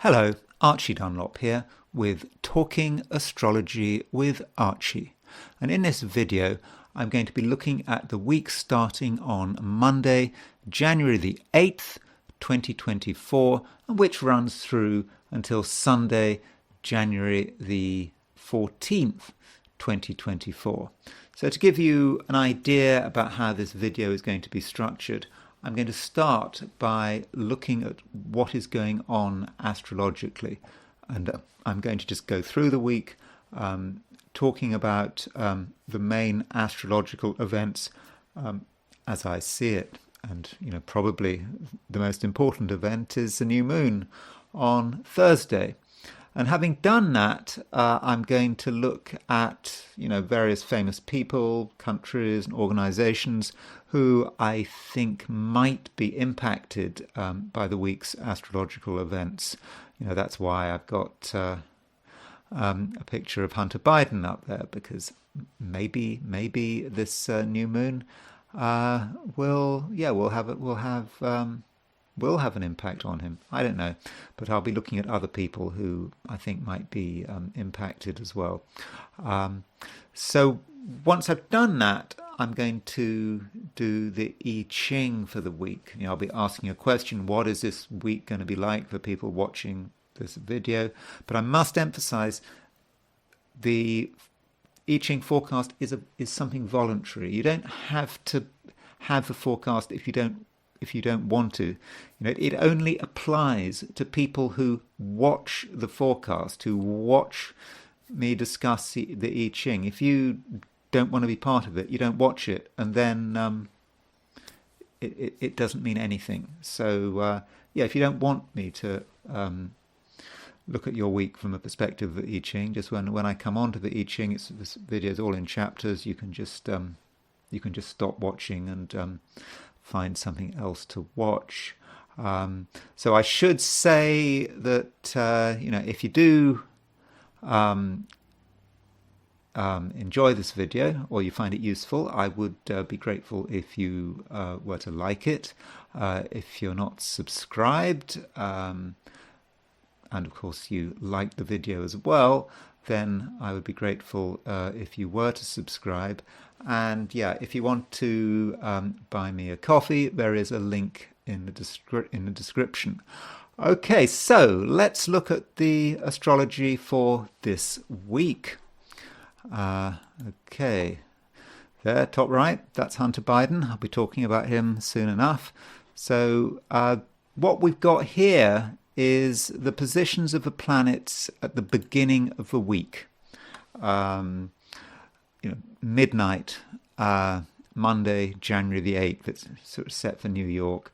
Hello, Archie Dunlop here with Talking Astrology with Archie. And in this video, I'm going to be looking at the week starting on Monday, January the 8th, 2024, and which runs through until Sunday, January the 14th, 2024. So to give you an idea about how this video is going to be structured, I'm going to start by looking at what is going on astrologically, and I'm going to just go through the week talking about the main astrological events as I see it. And probably the most important event is the new moon on Thursday. And having done that, I'm going to look at various famous people, countries and organizations who I think might be impacted by the week's astrological events. That's why I've got a picture of Hunter Biden up there, because maybe this new moon will have an impact on him. I don't know, but I'll be looking at other people who I think might be impacted as well. So once I've done that, I'm going to do the I Ching for the week. I'll be asking a question: what is this week going to be like for people watching this video? But I must emphasize the I Ching forecast is something voluntary. You don't have to have the forecast if you don't want to. It only applies to people who watch the forecast, who watch me discuss the I Ching. If you don't want to be part of it, you don't watch it, and then it doesn't mean anything. So if you don't want me to look at your week from a perspective of the I Ching, just when I come on to the I Ching, this video is all in chapters. You can just stop watching and find something else to watch. So I should say that if you do enjoy this video or you find it useful, I would be grateful if you were to like it. If you're not subscribed, and of course you like the video as well, then I would be grateful if you were to subscribe. And if you want to buy me a coffee, there is a link in the description. Okay, so let's look at the astrology for this week. Okay, there, top right, that's Hunter Biden. I'll be talking about him soon enough. So what we've got here is the positions of the planets at the beginning of the week. Midnight, Monday, January the 8th. It's sort of set for New York.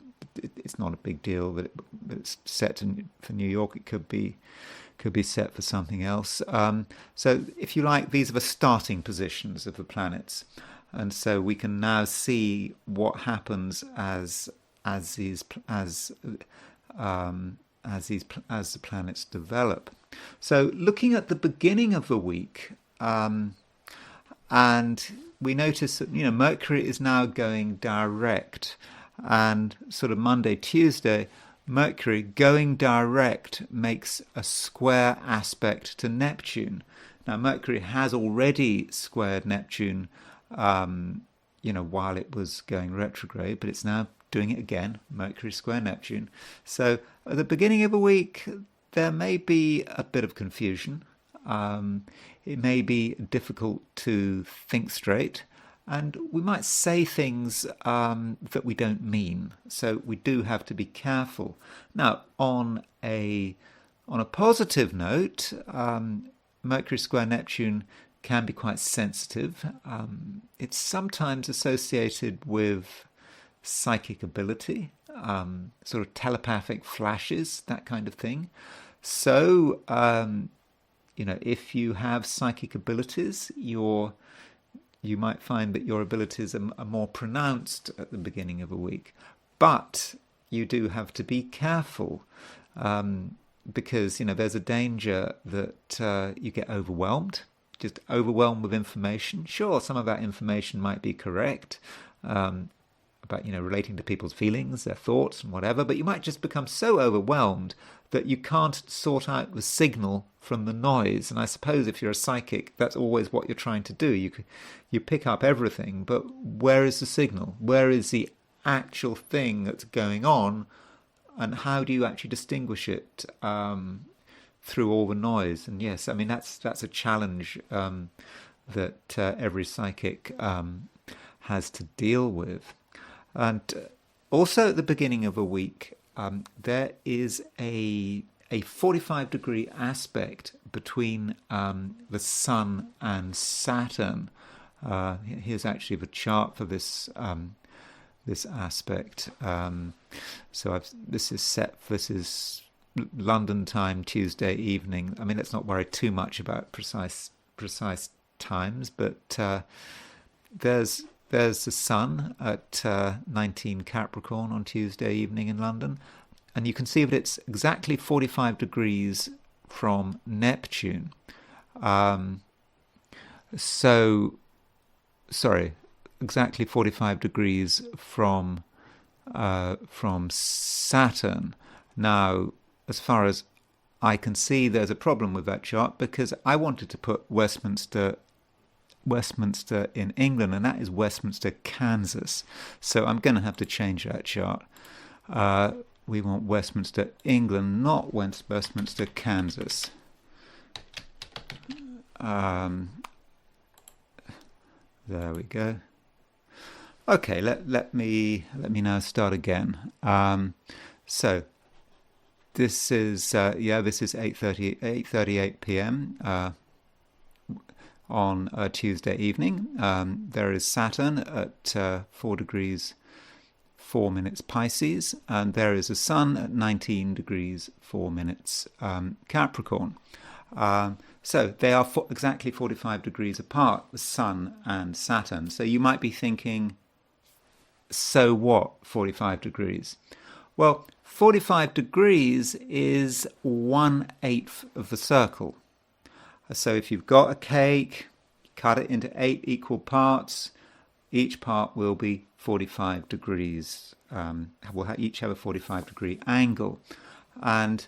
It's not a big deal, but it's set for New York. It could be set for something else. So if you like, these are the starting positions of the planets, and so we can now see what happens as the planets develop. So looking at the beginning of the week, and we notice that Mercury is now going direct, and sort of Monday, Tuesday, Mercury going direct makes a square aspect to Neptune. Now Mercury has already squared Neptune, while it was going retrograde, but it's now doing it again. Mercury square Neptune. So at the beginning of the week, there may be a bit of confusion. It may be difficult to think straight, and we might say things that we don't mean. So we do have to be careful. Now, on a positive note, Mercury square Neptune can be quite sensitive. It's sometimes associated with psychic ability, sort of telepathic flashes, that kind of thing. So, if you have psychic abilities, you might find that your abilities are more pronounced at the beginning of a week. But you do have to be careful, because there's a danger that you get overwhelmed, just overwhelmed with information. Sure, some of that information might be correct, relating to people's feelings, their thoughts and whatever, but you might just become so overwhelmed that you can't sort out the signal from the noise. And I suppose if you're a psychic, that's always what you're trying to do. You pick up everything, but where is the signal? Where is the actual thing that's going on? And how do you actually distinguish it through all the noise? And yes, I mean, that's a challenge that every psychic has to deal with. And also at the beginning of a week, there is a 45-degree aspect between the Sun and Saturn. Here's actually the chart for this aspect. This is London time, Tuesday evening. I mean, let's not worry too much about precise times, but there's the Sun at 19 Capricorn on Tuesday evening in London, and you can see that it's exactly 45 degrees from Neptune. Exactly 45 degrees from Saturn. Now, as far as I can see, there's a problem with that chart, because I wanted to put Westminster in England, and that is Westminster, Kansas. So I'm going to have to change that chart. We want Westminster, England, not Westminster, Kansas. There we go. Okay, let me now start again. So this is 8:38 p.m. On a Tuesday evening. There is Saturn at 4 degrees 4 minutes Pisces, and there is a Sun at 19 degrees 4 minutes Capricorn. So they are exactly 45 degrees apart, the Sun and Saturn. So you might be thinking, so what, 45 degrees? Well, 45 degrees is 1/8 of the circle. So if you've got a cake, cut it into 8 equal parts. Each part will be 45 degrees. We'll each have a 45-degree angle. And,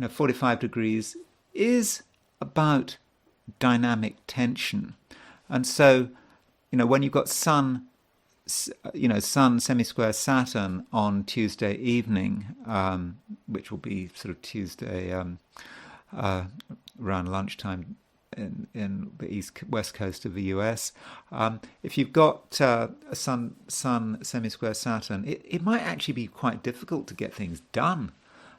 45 degrees is about dynamic tension. And so, when you've got Sun semi-square Saturn on Tuesday evening, which will be sort of Tuesday around lunchtime in the west coast of the US. If you've got a Sun semi-square Saturn, it might actually be quite difficult to get things done.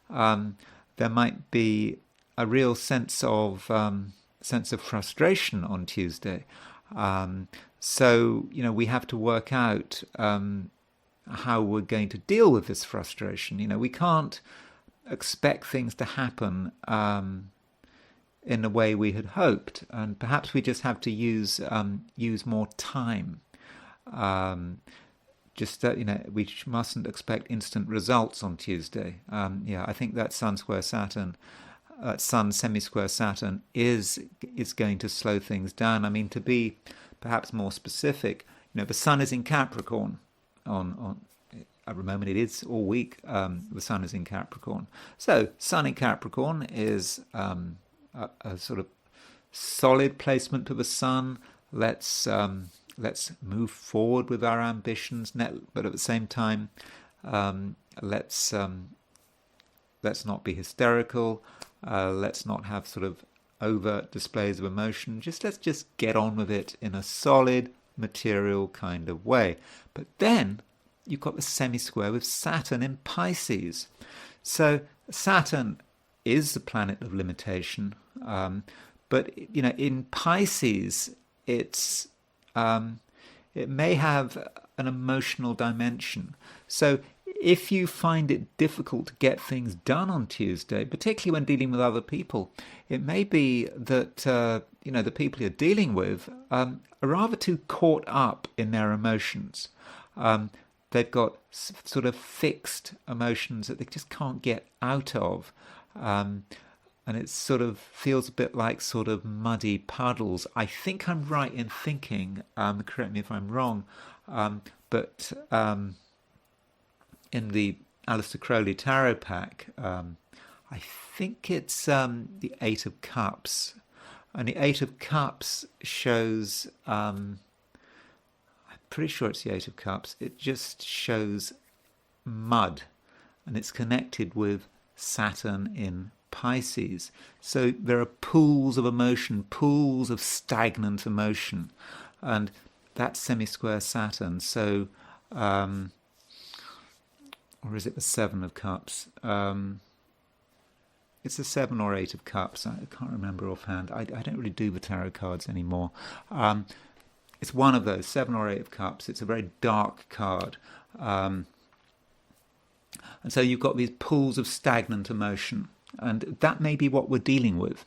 There might be a real sense of frustration on Tuesday. So we have to work out how we're going to deal with this frustration. We can't expect things to happen in the way we had hoped, and perhaps we just have to use more time. We mustn't expect instant results on Tuesday. I think that Sun semi-square Saturn is going to slow things down. I mean, to be perhaps more specific, the Sun is in Capricorn on at the moment. It is all week. The Sun is in Capricorn. So Sun in Capricorn is a sort of solid placement of the Sun. Let's move forward with our ambitions, but at the same time, let's not be hysterical. Let's not have sort of overt displays of emotion. Let's just get on with it in a solid, material kind of way. But then you've got the semi-square with Saturn in Pisces. So Saturn is the planet of limitation, but in Pisces, it may have an emotional dimension. So if you find it difficult to get things done on Tuesday, particularly when dealing with other people, it may be that the people you're dealing with are rather too caught up in their emotions. They've got sort of fixed emotions that they just can't get out of. And it sort of feels a bit like sort of muddy puddles. I think I'm right in thinking, correct me if I'm wrong, but in the Aleister Crowley Tarot pack, I think it's the Eight of Cups. And the Eight of Cups shows, I'm pretty sure it's the Eight of Cups, it just shows mud, and it's connected with Saturn in Pisces. So there are pools of emotion, pools of stagnant emotion, and that's semi-square Saturn. So, or is it the Seven of Cups? It's a 7 or 8 of Cups. I can't remember offhand. I don't really do the tarot cards anymore. It's one of those, 7 or 8 of Cups. It's a very dark card. And so you've got these pools of stagnant emotion. And that may be what we're dealing with.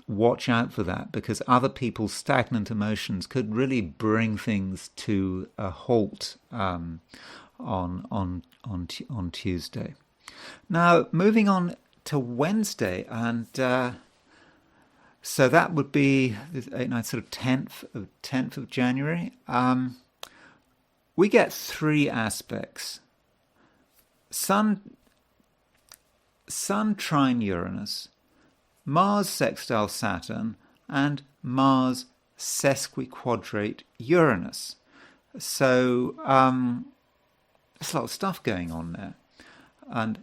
Watch out for that, because other people's stagnant emotions could really bring things to a halt on Tuesday. Now, moving on to Wednesday, and so that would be sort of 10th of January. We get three aspects: Sun trine Uranus, Mars sextile Saturn, and Mars sesquiquadrate Uranus. So there's a lot of stuff going on there. And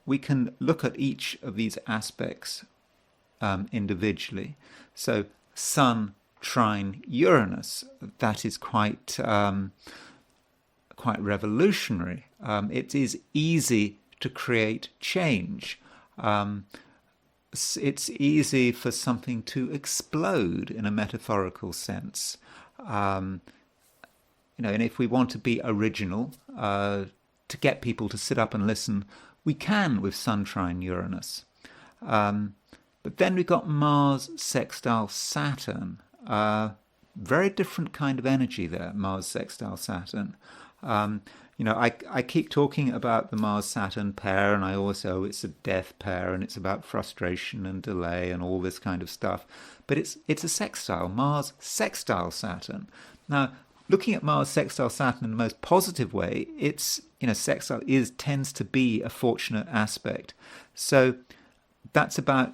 we can look at each of these aspects individually. So Sun trine Uranus, that is quite revolutionary. It is easy to create change. It's easy for something to explode in a metaphorical sense. And if we want to be original, to get people to sit up and listen, we can with Sun trine Uranus. But then we've got Mars sextile Saturn. Very different kind of energy there, Mars sextile Saturn. I keep talking about the Mars-Saturn pair, and it's a death pair, and it's about frustration and delay and all this kind of stuff. But it's a sextile, Mars sextile Saturn. Now, looking at Mars sextile Saturn in the most positive way, sextile tends to be a fortunate aspect. So that's about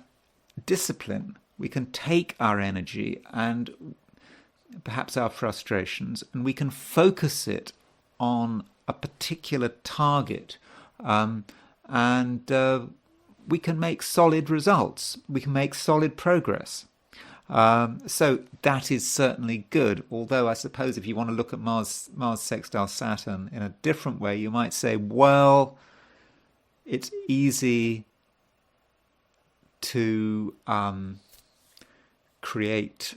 discipline. We can take our energy and perhaps our frustrations, and we can focus it on a particular target, and we can make solid results. We can make solid progress. So that is certainly good. Although I suppose if you want to look at Mars sextile Saturn in a different way, you might say, well, it's easy to create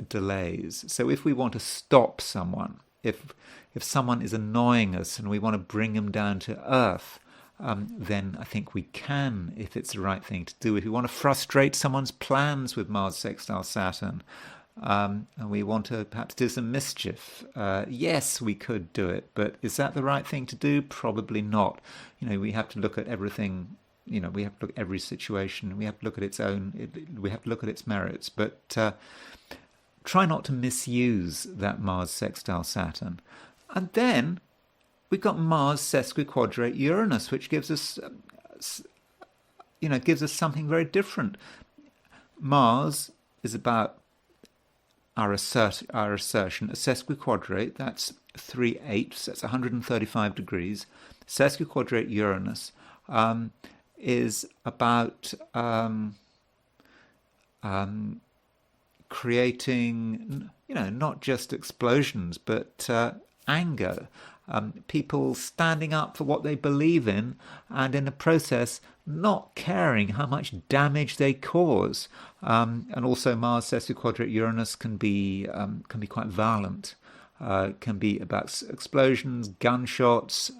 delays. So if we want to stop someone, if someone is annoying us and we want to bring them down to earth, then I think we can, if it's the right thing to do. If we want to frustrate someone's plans with Mars sextile Saturn, and we want to perhaps do some mischief, yes, we could do it. But is that the right thing to do? Probably not. We have to look at everything. We have to look at every situation. We have to look at its own. We have to look at its merits. But try not to misuse that Mars sextile Saturn. And then we've got Mars sesquiquadrate Uranus, which gives us, something very different. Mars is about our assertion. A sesquiquadrate, that's 3/8, that's 135 degrees. Sesquiquadrate Uranus is about creating, not just explosions, but anger. People standing up for what they believe in, and in the process not caring how much damage they cause. And also Mars sesquiquadrate Uranus can be quite violent. Can be about explosions, gunshots,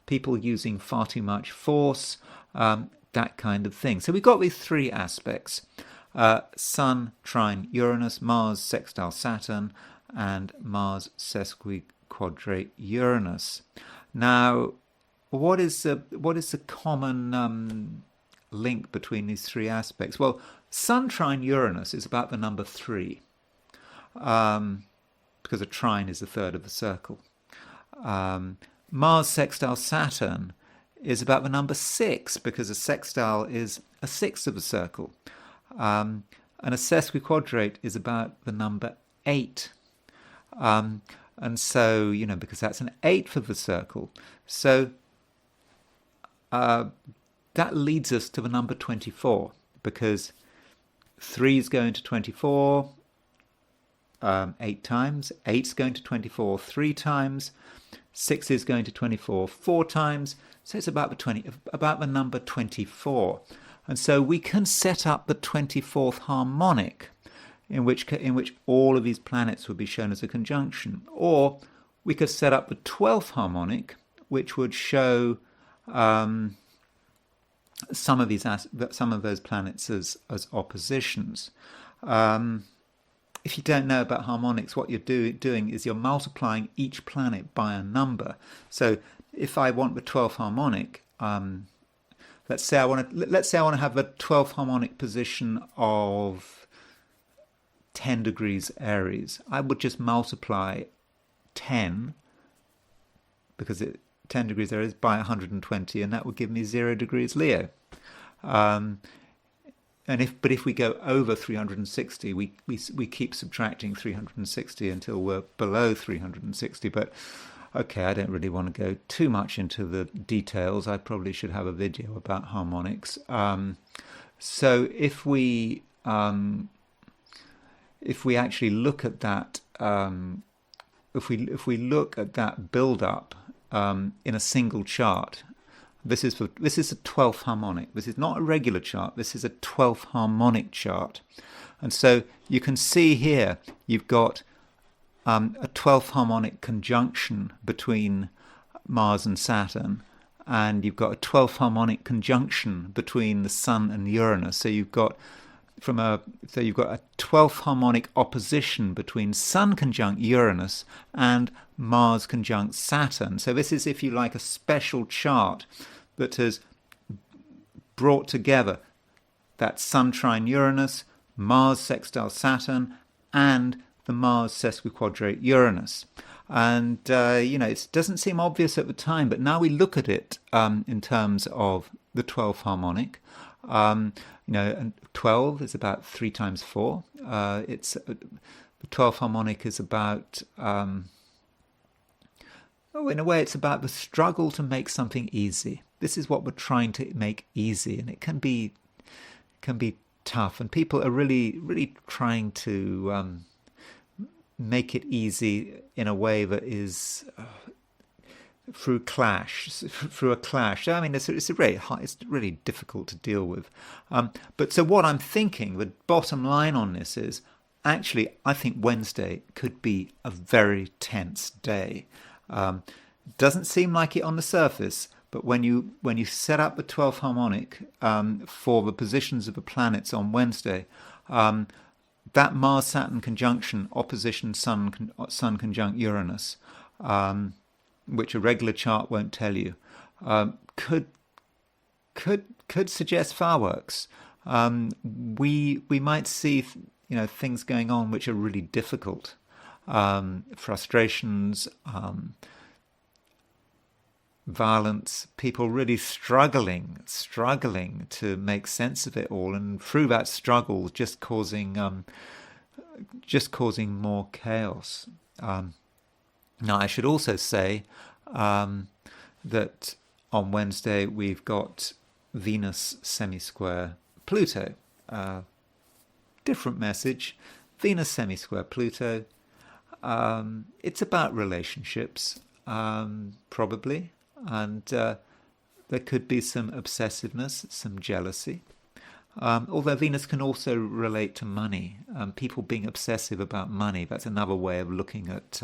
people using far too much force, that kind of thing. So we've got these three aspects: Sun trine Uranus, Mars sextile Saturn, and Mars sesquiquadrate Uranus. Now, what is the common link between these three aspects? Well, Sun trine Uranus is about the number 3. because a trine is a third of a circle. Mars sextile Saturn is about the number 6, because a sextile is a sixth of a circle. And a sesquiquadrate is about the number 8. And so, because that's an eighth of the circle. So that leads us to the number 24, because 3 is going to 24 8 times, 8 is going to 24 3 times, 6 is going to 24 4 times, so it's about the number 24. And so we can set up the 24th harmonic, in which all of these planets would be shown as a conjunction. Or we could set up the 12th harmonic, which would show some of those planets as oppositions. If you don't know about harmonics, what you're doing is you're multiplying each planet by a number. So if I want the 12th harmonic, let's say I want to have the 12th harmonic position of 10 degrees Aries. I would just multiply 10, because 10 degrees Aries, by 120, and that would give me 0 degrees Leo. But if we go over 360, we keep subtracting 360 until we're below 360. But okay, I don't really want to go too much into the details. I probably should have a video about harmonics. So if we actually look at that, if we look at that build-up in a single chart, this is a 12th harmonic. This is not a regular chart. This is a 12th harmonic chart. And so you can see here you've got a 12th harmonic conjunction between Mars and Saturn, and you've got a 12th harmonic conjunction between the Sun and Uranus. So you've got a 12th harmonic opposition between Sun conjunct Uranus and Mars conjunct Saturn. So this is, if you like, a special chart that has brought together that Sun trine Uranus, Mars sextile Saturn, and the Mars sesquiquadrate Uranus. And, it doesn't seem obvious at the time, but now we look at it in terms of the 12th harmonic. And 12 is about 3 times 4. The 12th harmonic is about, in a way, it's about the struggle to make something easy. This is what we're trying to make easy, and it can be tough. And people are really, really trying to make it easy in a way that is through a clash. I mean, it's really difficult to deal with. But so what I'm thinking, the bottom line on this is, actually, I think Wednesday could be a very tense day. Doesn't seem like it on the surface, but when you set up the 12th harmonic for the positions of the planets on Wednesday, that Mars-Saturn conjunction, opposition Sun conjunct Uranus, which a regular chart won't tell you, could suggest fireworks. We might see things going on which are really difficult, frustrations, violence, people really struggling to make sense of it all, and through that struggle just causing more chaos. Now, I should also say that on Wednesday we've got Venus semi-square Pluto. Different message. Venus semi-square Pluto. It's about relationships, probably. And there could be some obsessiveness, some jealousy. Although Venus can also relate to money. People being obsessive about money, that's another way of looking at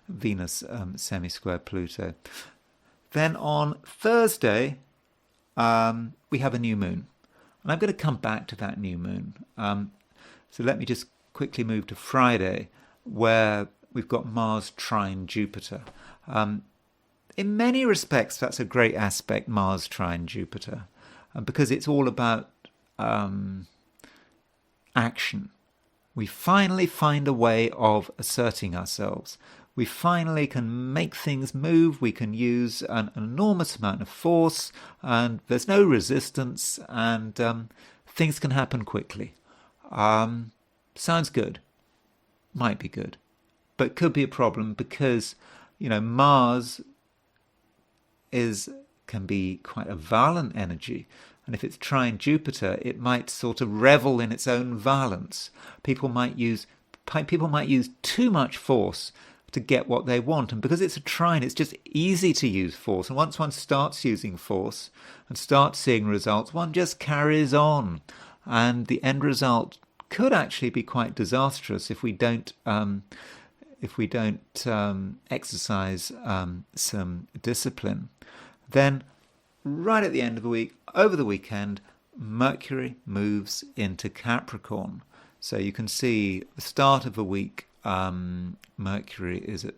Venus semi-square Pluto. Then on Thursday, we have a new moon. And I'm going to come back to that new moon. So let me just quickly move to Friday, where we've got Mars trine Jupiter. In many respects, that's a great aspect, Mars trine Jupiter, because it's all about action. We finally find a way of asserting ourselves. We finally can make things move. We can use an enormous amount of force, and there's no resistance, and things can happen quickly. Sounds good. Might be good. But could be a problem because, Mars can be quite a violent energy. And if it's trine Jupiter, it might sort of revel in its own violence. People might use too much force to get what they want. And because it's a trine, it's just easy to use force. And once one starts using force and starts seeing results, one just carries on. And the end result could actually be quite disastrous if we don't exercise some discipline. Then, right at the end of the week, over the weekend, Mercury moves into Capricorn. So you can see the start of the week, Mercury is at,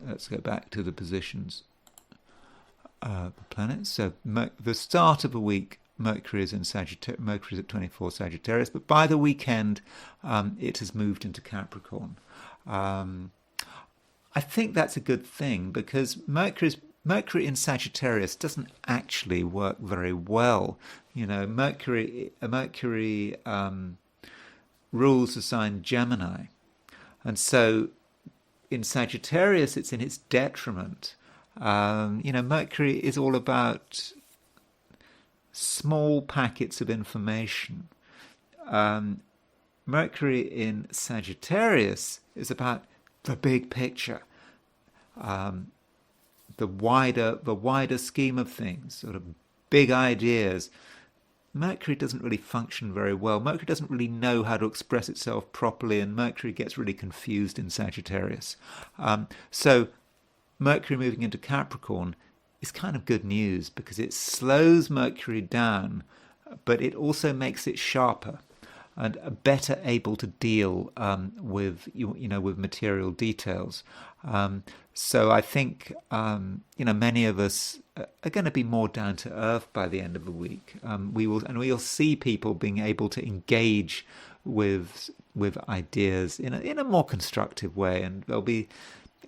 let's go back to the positions of the planets. So the start of the week, Mercury is in Sagittarius. Mercury is at 24 Sagittarius, but by the weekend, it has moved into Capricorn. I think that's a good thing because Mercury in Sagittarius doesn't actually work very well. Mercury rules the sign Gemini, and so in Sagittarius it's in its detriment. Mercury is all about small packets of information. Mercury in Sagittarius is about the big picture, the wider scheme of things, sort of big ideas. Mercury doesn't really function very well. Mercury doesn't really know how to express itself properly, and Mercury gets really confused in Sagittarius. So Mercury moving into Capricorn is kind of good news because it slows Mercury down, but it also makes it sharper and better able to deal with material details. So I think many of us are going to be more down to earth by the end of the week. We'll see people being able to engage with ideas in a more constructive way, and there'll be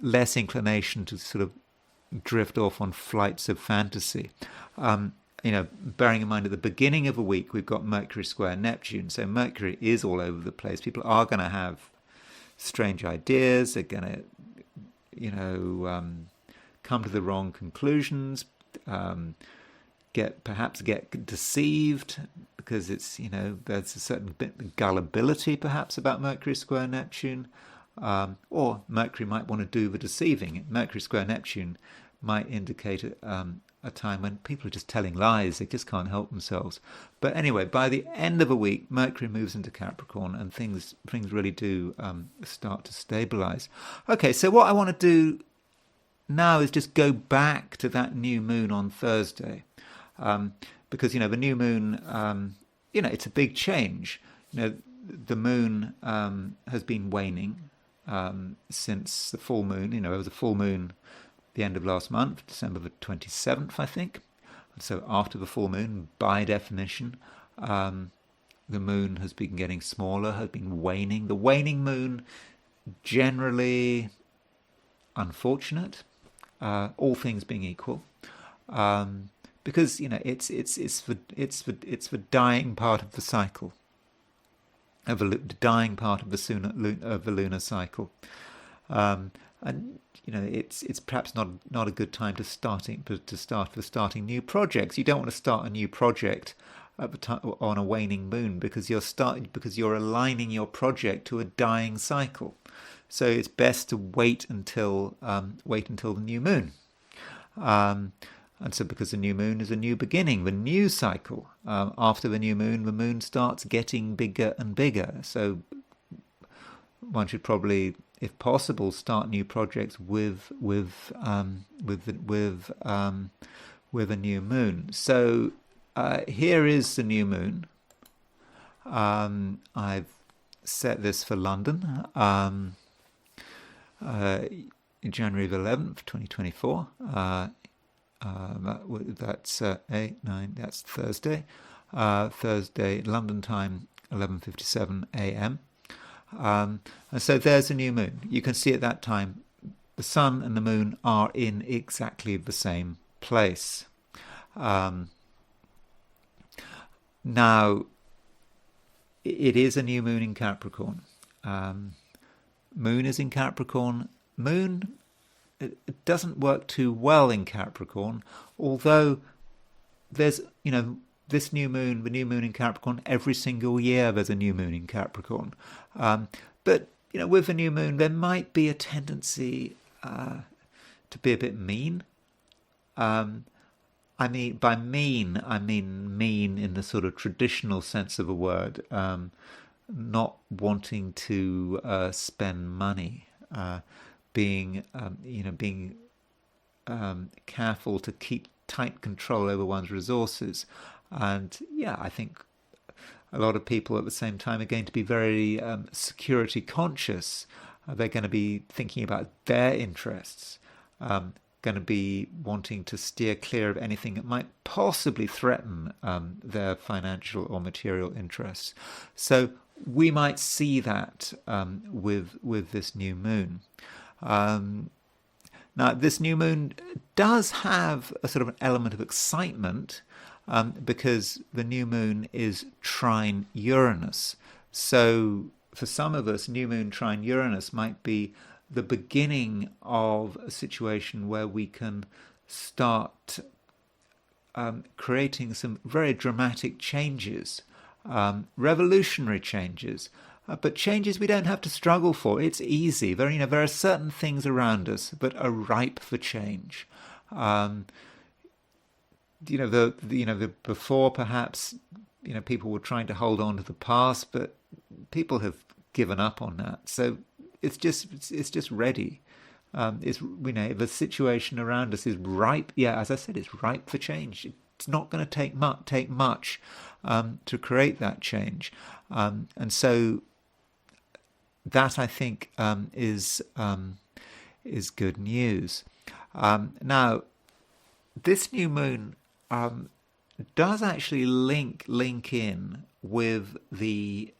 less inclination to sort of drift off on flights of fantasy. Bearing in mind at the beginning of a week, we've got Mercury square Neptune. So Mercury is all over the place. People are going to have strange ideas. They're going to, come to the wrong conclusions, get deceived because it's, there's a certain bit of gullibility perhaps about Mercury square Neptune. Or Mercury might want to do the deceiving. Mercury square Neptune might indicate a time when people are just telling lies. They just can't help themselves. But anyway, by the end of a week, Mercury moves into Capricorn and things really do start to stabilize. Okay, so what I want to do now is just go back to that new moon on Thursday. Because, the new moon, it's a big change. The moon has been waning since the full moon. It was a full moon the end of last month, December the 27th, I think. So after the full moon, by definition, the moon has been getting smaller, has been waning. The waning moon, generally unfortunate, all things being equal, because it's the dying part of the cycle, of the dying part of the lunar cycle, and it's perhaps not a good time to start starting new projects. You don't want to start a new project at the time on a waning moon because you're aligning your project to a dying cycle. So it's best to wait until the new moon. And so because the new moon is a new beginning, the new cycle, after the moon starts getting bigger and bigger. So one should probably, if possible, start new projects with a new moon. So here is the new moon. I've set this for London, January the 11th, 2024. That's 8, 9. That's Thursday. Thursday London time, 11:57 a.m. And so there's a new moon. You can see at that time the sun and the moon are in exactly the same place. Now, it is a new moon in Capricorn. Moon is in Capricorn. Moon, it doesn't work too well in Capricorn, although there's, this new moon, the new moon in Capricorn, every single year there's a new moon in Capricorn. But, with the new moon, there might be a tendency to be a bit mean. By mean, I mean mean in the sort of traditional sense of a word, not wanting to spend money, being careful to keep tight control over one's resources. And I think a lot of people at the same time are going to be very security conscious. They're going to be thinking about their interests, going to be wanting to steer clear of anything that might possibly threaten their financial or material interests. So we might see that with this new moon. Now, this new moon does have a sort of an element of excitement because the new moon is trine Uranus. So for some of us, new moon trine Uranus might be the beginning of a situation where we can start creating some very dramatic changes, revolutionary changes, but changes we don't have to struggle for. It's easy. There are certain things around us that are ripe for change. Before perhaps, people were trying to hold on to the past, but people have given up on that. So it's just ready. The situation around us is ripe. Yeah, as I said, it's ripe for change. It's not going to take much to create that change, and so that, I think, is good news. Now, this new moon does actually link in with the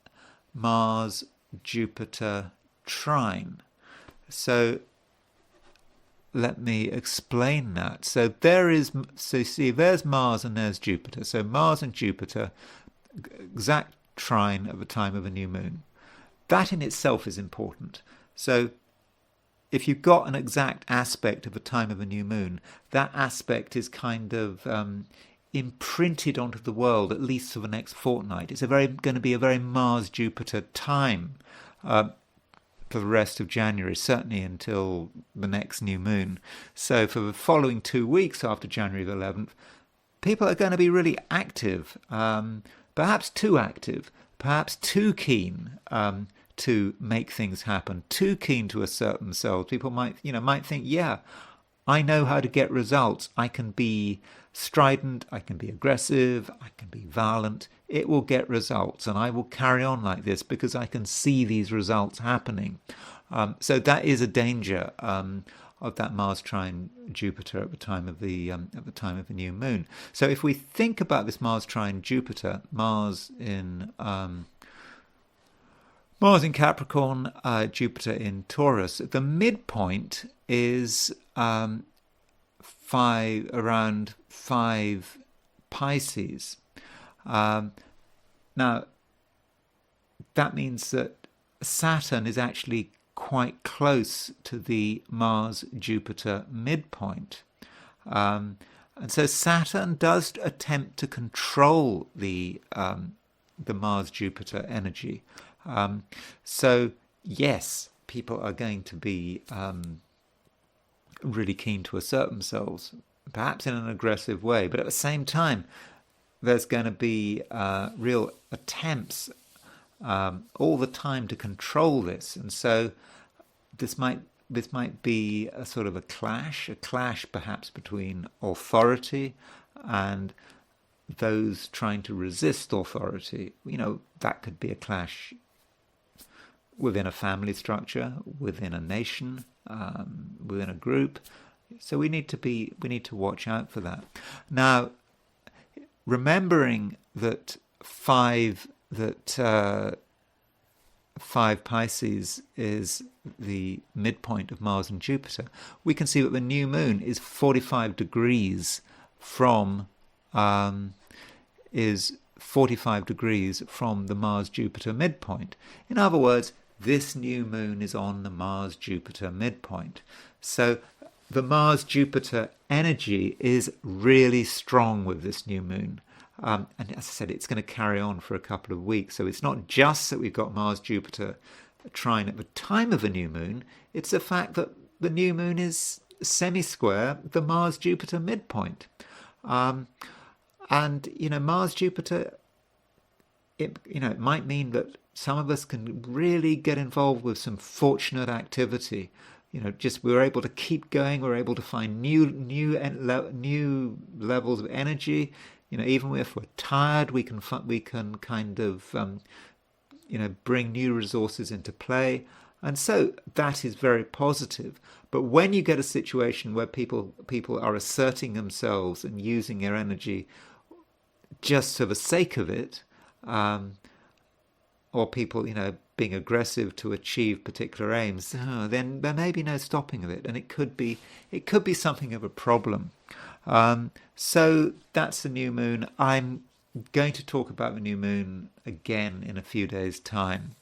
Mars-Jupiter trine. So let me explain that. So there's Mars and there's Jupiter. So Mars and Jupiter, exact trine at the time of a new moon. That in itself is important. So if you've got an exact aspect of the time of a new moon, that aspect is kind of imprinted onto the world, at least for the next fortnight. It's going to be a very Mars-Jupiter time for the rest of January, certainly until the next new moon. So for the following 2 weeks after January the 11th, people are going to be really active, perhaps too active, perhaps too keen to make things happen, too keen to assert themselves. People might think, I know how to get results. I can be strident, I can be aggressive, I can be violent. It will get results, and I will carry on like this because I can see these results happening. So that is a danger of that Mars trine Jupiter at the time of the new moon. So if we think about this Mars trine Jupiter, Mars in Capricorn, Jupiter in Taurus, the midpoint is around 5 Pisces. Now, that means that Saturn is actually quite close to the Mars-Jupiter midpoint. And so Saturn does attempt to control the Mars-Jupiter energy. So, yes, people are going to be really keen to assert themselves, perhaps in an aggressive way, but at the same time, there's going to be real attempts all the time to control this, and so this might be a sort of a clash perhaps between authority and those trying to resist authority. That could be a clash within a family structure, within a nation, within a group. So we need to watch out for that. Now, remembering that 5 that 5 Pisces is the midpoint of Mars and Jupiter, we can see that the new moon is 45 degrees from the Mars-Jupiter midpoint. In other words, this new moon is on the Mars-Jupiter midpoint. So the Mars-Jupiter energy is really strong with this new moon. And as I said, it's going to carry on for a couple of weeks. So it's not just that we've got Mars-Jupiter trine at the time of a new moon. It's the fact that the new moon is semi-square the Mars-Jupiter midpoint. And, Mars-Jupiter, it might mean that some of us can really get involved with some fortunate activity. Just we're able to keep going. We're able to find new levels of energy. Even if we're tired, we can kind of bring new resources into play, and so that is very positive. But when you get a situation where people are asserting themselves and using their energy just for the sake of it, or people being aggressive to achieve particular aims, then there may be no stopping of it, and it could be something of a problem. So that's the new moon. I'm going to talk about the new moon again in a few days' time.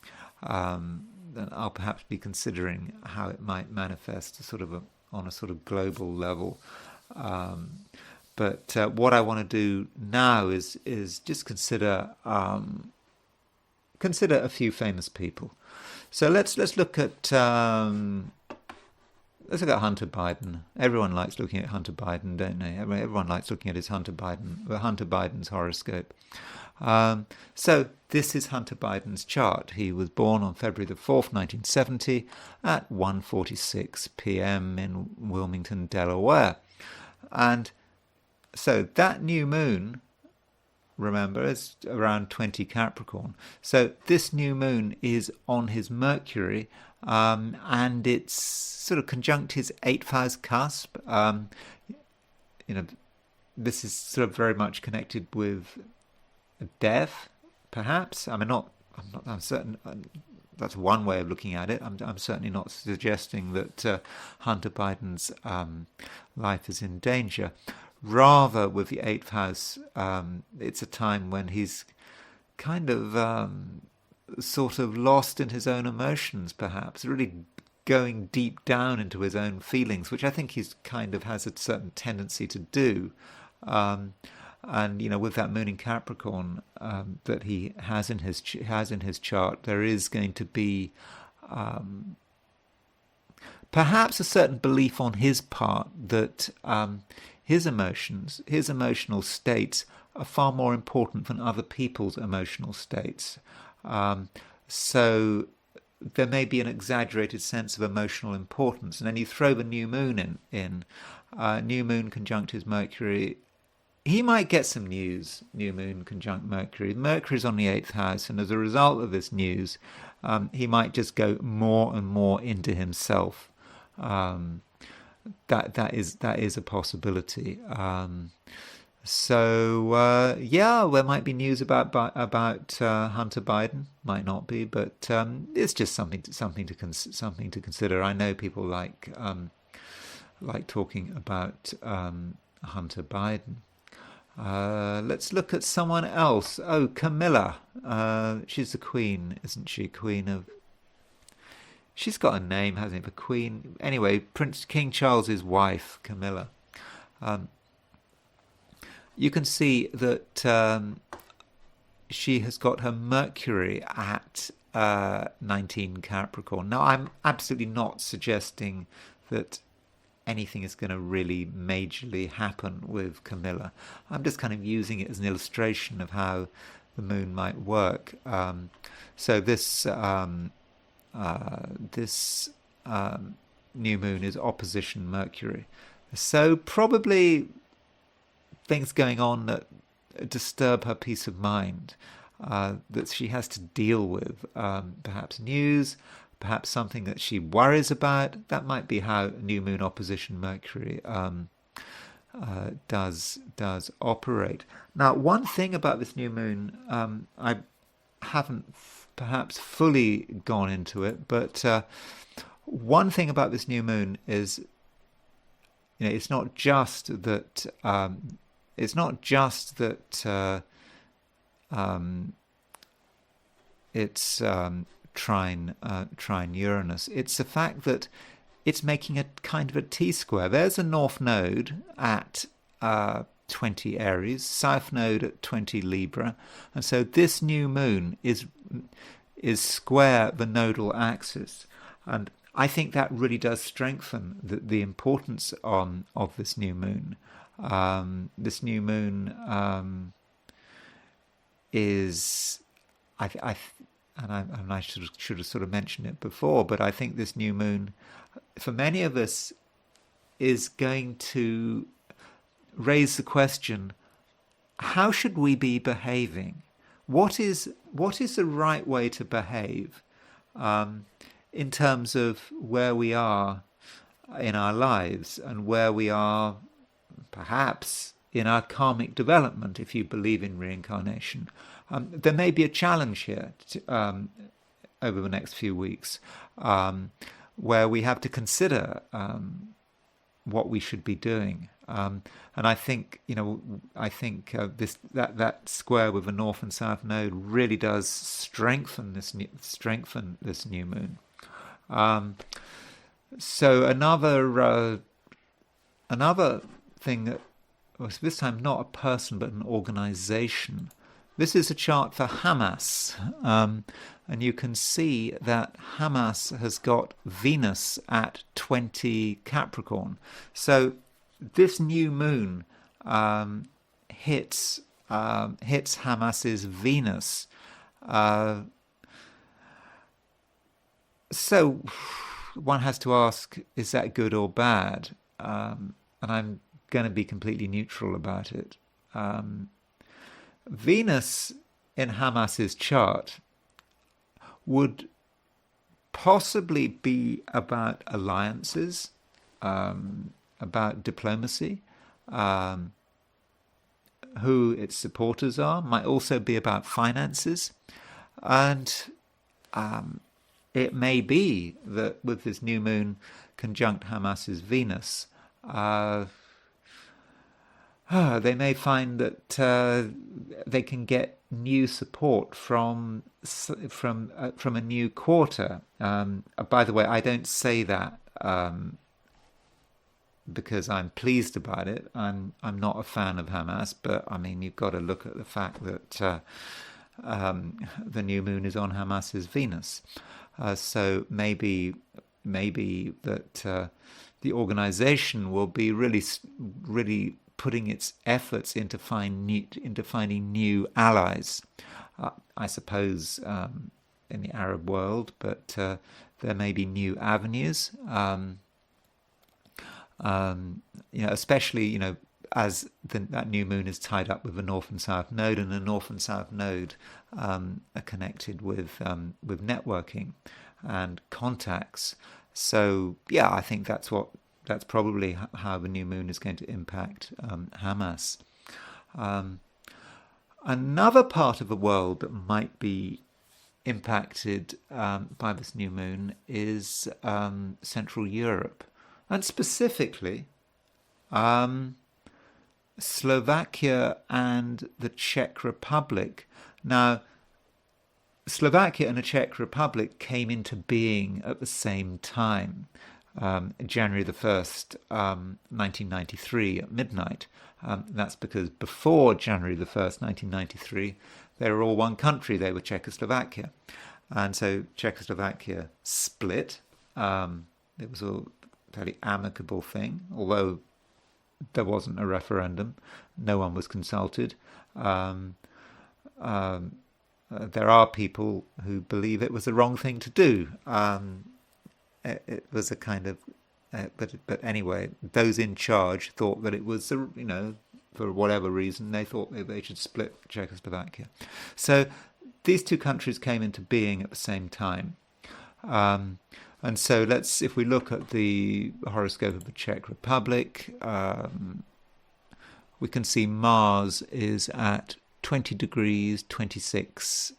Then I'll perhaps be considering how it might manifest on a sort of global level. But what I want to do now is just consider a few famous people. So let's look at Hunter Biden. Everyone likes looking at Hunter Biden, don't they? Everyone likes looking at Hunter Biden's horoscope. So this is Hunter Biden's chart. He was born on February the 4th, 1970 at 1:46 p.m. in Wilmington, Delaware. And so that new moon, remember, is around 20 Capricorn. So this new moon is on his Mercury, and it's sort of conjunct his 8th house cusp. This is sort of very much connected with death, perhaps. I'm certain. That's one way of looking at it. I'm certainly not suggesting that Hunter Biden's life is in danger. Rather, with the 8th house, it's a time when he's kind of sort of lost in his own emotions, perhaps, really going deep down into his own feelings, which I think he's kind of has a certain tendency to do. And with that moon in Capricorn that he has in his chart, there is going to be perhaps a certain belief on his part that his emotions, his emotional states, are far more important than other people's emotional states. So there may be an exaggerated sense of emotional importance, and then you throw the new moon in. New moon conjunct his Mercury. He might get some news, new moon conjunct Mercury. Mercury's on the 8th house, and as a result of this news, he might just go more and more into himself. That is a possibility. So there might be news about Hunter Biden. Might not be, but it's just something to consider. I know people like talking about Hunter Biden. Let's look at someone else. Oh, Camilla. She's the queen, isn't she? Queen of... She's got a name, hasn't it? The Queen... Anyway, King Charles's wife, Camilla. You can see that she has got her Mercury at 19 Capricorn. Now, I'm absolutely not suggesting that anything is going to really majorly happen with Camilla. I'm just kind of using it as an illustration of how the moon might work. So this new moon is opposition Mercury. So probably things going on that disturb her peace of mind, that she has to deal with, perhaps news, perhaps something that she worries about. That might be how new moon opposition Mercury does operate. Now, one thing about this new moon, haven't perhaps fully gone into it, but one thing about this new moon is, it's not just that it's trine Uranus. It's the fact that it's making a kind of a T-square. There's a north node at 20 Aries, south node at 20 Libra, and so this new moon is square the nodal axis, and I think that really does strengthen the importance of this new moon. This new moon is, I should have sort of mentioned it before, but I think this new moon, for many of us, is going to raise the question: how should we be behaving? What is the right way to behave in terms of where we are in our lives and where we are perhaps in our karmic development, if you believe in reincarnation? There may be a challenge here over the next few weeks where we have to consider what we should be doing. And I think, that square with the north and south node really does strengthen this new moon. So another thing that was this time not a person but an organization. This is a chart for Hamas, and you can see that Hamas has got Venus at 20 Capricorn. So this new moon hits Hamas's Venus. So one has to ask, is that good or bad? And I'm going to be completely neutral about it. Venus in Hamas's chart would possibly be about alliances, about diplomacy, who its supporters are, might also be about finances, and it may be that with this new moon conjunct Hamas's Venus, they may find that they can get new support from a new quarter. By the way, I don't say that because I'm pleased about it. I'm not a fan of Hamas, but I mean, you've got to look at the fact that the new moon is on Hamas's Venus. So maybe that the organization will be really putting its efforts into finding new allies, I suppose, in the Arab world, but there may be new avenues, especially, as that new moon is tied up with the north and south node, and the north and south node are connected with networking and contacts. So yeah, I think that's probably how the new moon is going to impact Hamas. Another part of the world that might be impacted by this new moon is Central Europe, and specifically Slovakia and the Czech Republic. Now, Slovakia and the Czech Republic came into being at the same time, January the 1st, 1993 at midnight. That's because before January the 1st, 1993, they were all one country. They were Czechoslovakia. And so Czechoslovakia split. It was a fairly amicable thing, although there wasn't a referendum. No one was consulted. There are people who believe it was the wrong thing to do. It was a kind of, but anyway, those in charge thought that it was, for whatever reason, they thought they should split Czechoslovakia. So these two countries came into being at the same time. And so if we look at the horoscope of the Czech Republic, we can see Mars is at 20 degrees, 26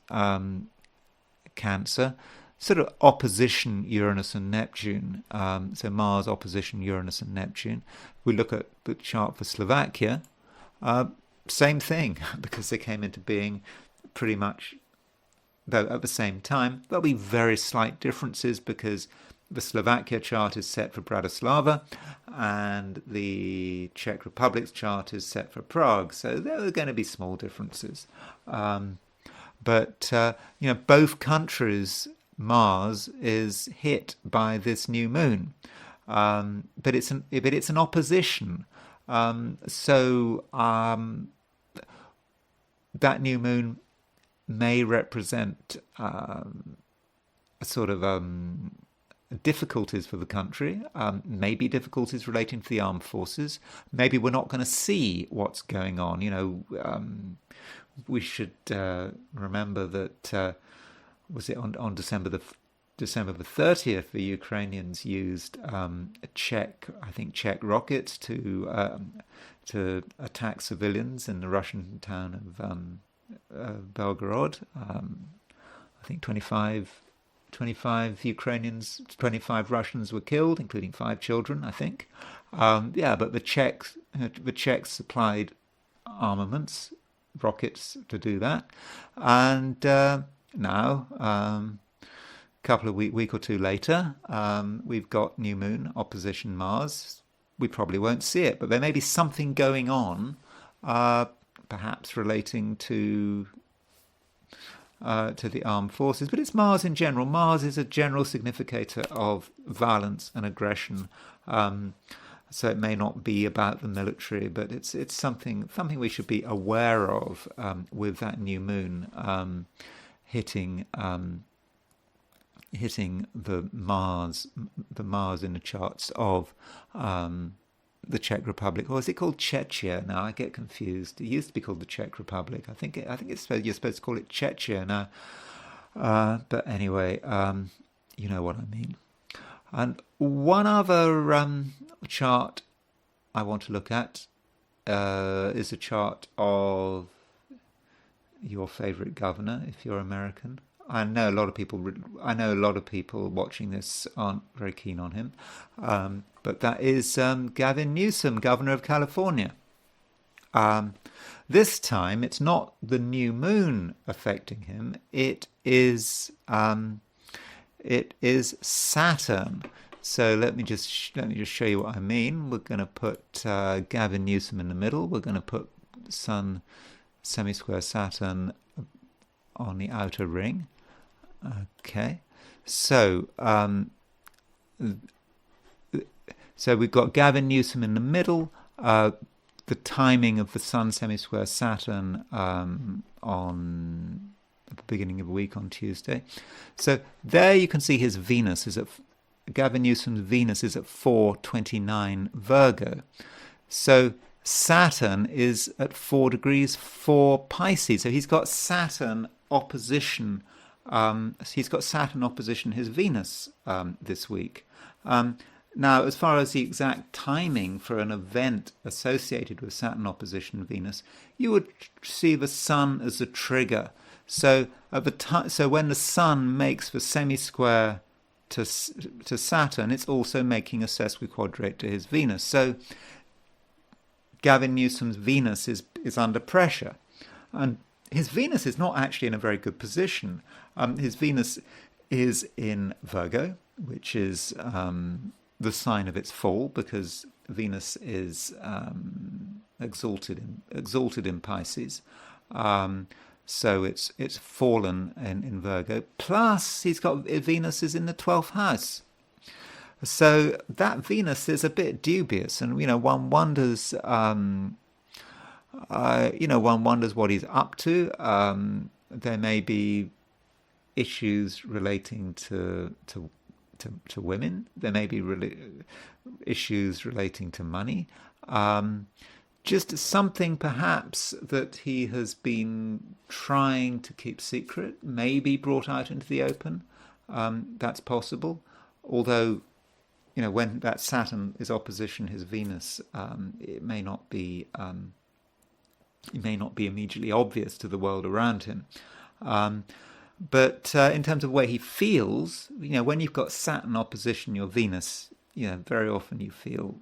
Cancer, sort of opposition Uranus and Neptune. So Mars opposition Uranus and Neptune. We look at the chart for Slovakia, same thing, because they came into being pretty much, though at the same time. There'll be very slight differences because the Slovakia chart is set for Bratislava and the Czech Republic's chart is set for Prague. So there are going to be small differences. But both countries, Mars is hit by this new moon, but it's an opposition. So that new moon may represent a sort of difficulties for the country, maybe difficulties relating to the armed forces. Maybe we're not going to see what's going on. We should remember that was it on December the 30th, the Ukrainians used Czech rockets to attack civilians in the Russian town of Belgorod. I think 25 Ukrainians, 25 Russians were killed, including 5 children, I think. But the Czechs supplied armaments, rockets to do that, and now, week or two later, we've got new moon opposition Mars. We probably won't see it, but there may be something going on, perhaps relating to the armed forces. But it's Mars in general. Mars is a general significator of violence and aggression. So it may not be about the military, but it's something we should be aware of with that new moon hitting the Mars in the charts of the Czech Republic, or is it called Czechia now? I get confused. It used to be called the Czech Republic. I think you're supposed to call it Czechia now. But anyway, you know what I mean. And one other chart I want to look at is a chart of your favorite governor, if you're American. I know a lot of people watching this aren't very keen on him, but that is Gavin Newsom, governor of California. This time, it's not the new moon affecting him. It is Saturn. So let me just show you what I mean. We're going to put Gavin Newsom in the middle. We're going to put Sun semi-square Saturn on the outer ring. Okay, so we've got Gavin Newsom in the middle. The timing of the Sun semi-square Saturn on the beginning of the week on Tuesday. So there you can see his Venus is at Gavin Newsom's Venus is at 429 Virgo. So Saturn is at 4 degrees 4 Pisces. So he's got Saturn opposition. He's got Saturn opposition his Venus this week. Now, as far as the exact timing for an event associated with Saturn opposition Venus, you would see the Sun as a trigger. So when the Sun makes the semi-square to Saturn, it's also making a sesquiquadrate to his Venus. So Gavin Newsom's Venus is under pressure, and his Venus is not actually in a very good position. His Venus is in Virgo, which is the sign of its fall, because Venus is exalted in Pisces. So it's fallen in Virgo. Plus, Venus is in the 12th house. So that Venus is a bit dubious, and one wonders. One wonders what he's up to. There may be issues relating to women. There may be issues relating to money. Just something perhaps that he has been trying to keep secret, maybe brought out into the open. That's possible. Although, when that Saturn is opposition his Venus, it may not be It may not be immediately obvious to the world around him. But in terms of the way he feels, when you've got Saturn opposition your Venus, very often you feel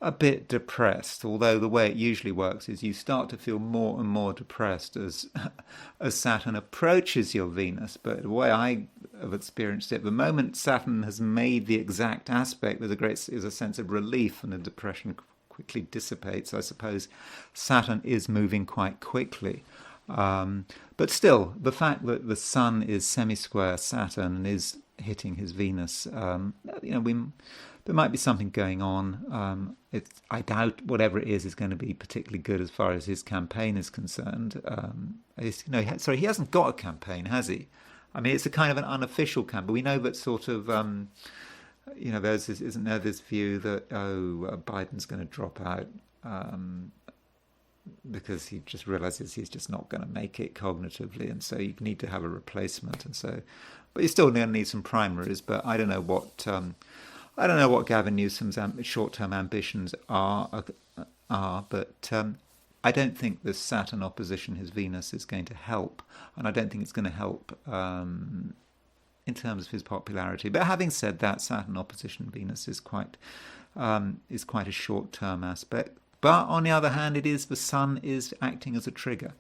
a bit depressed, although the way it usually works is you start to feel more and more depressed as Saturn approaches your Venus. But the way I have experienced it, the moment Saturn has made the exact aspect, there's a sense of relief, and the depression quickly dissipates. I suppose Saturn is moving quite quickly. But still, the fact that the Sun is semi-square Saturn and is hitting his Venus, there might be something going on. I doubt whatever it is going to be particularly good as far as his campaign is concerned. He hasn't got a campaign, has he? I mean, it's a kind of an unofficial campaign. We know that sort of, isn't there this view that, Biden's going to drop out because he just realizes he's just not going to make it cognitively, and so you need to have a replacement. And so, but you still going to need some primaries. But I don't know what Gavin Newsom's short-term ambitions are. But I don't think the Saturn opposition his Venus is going to help, and I don't think it's going to help in terms of his popularity. But having said that, Saturn opposition Venus is quite a short-term aspect. But on the other hand, the Sun is acting as a trigger,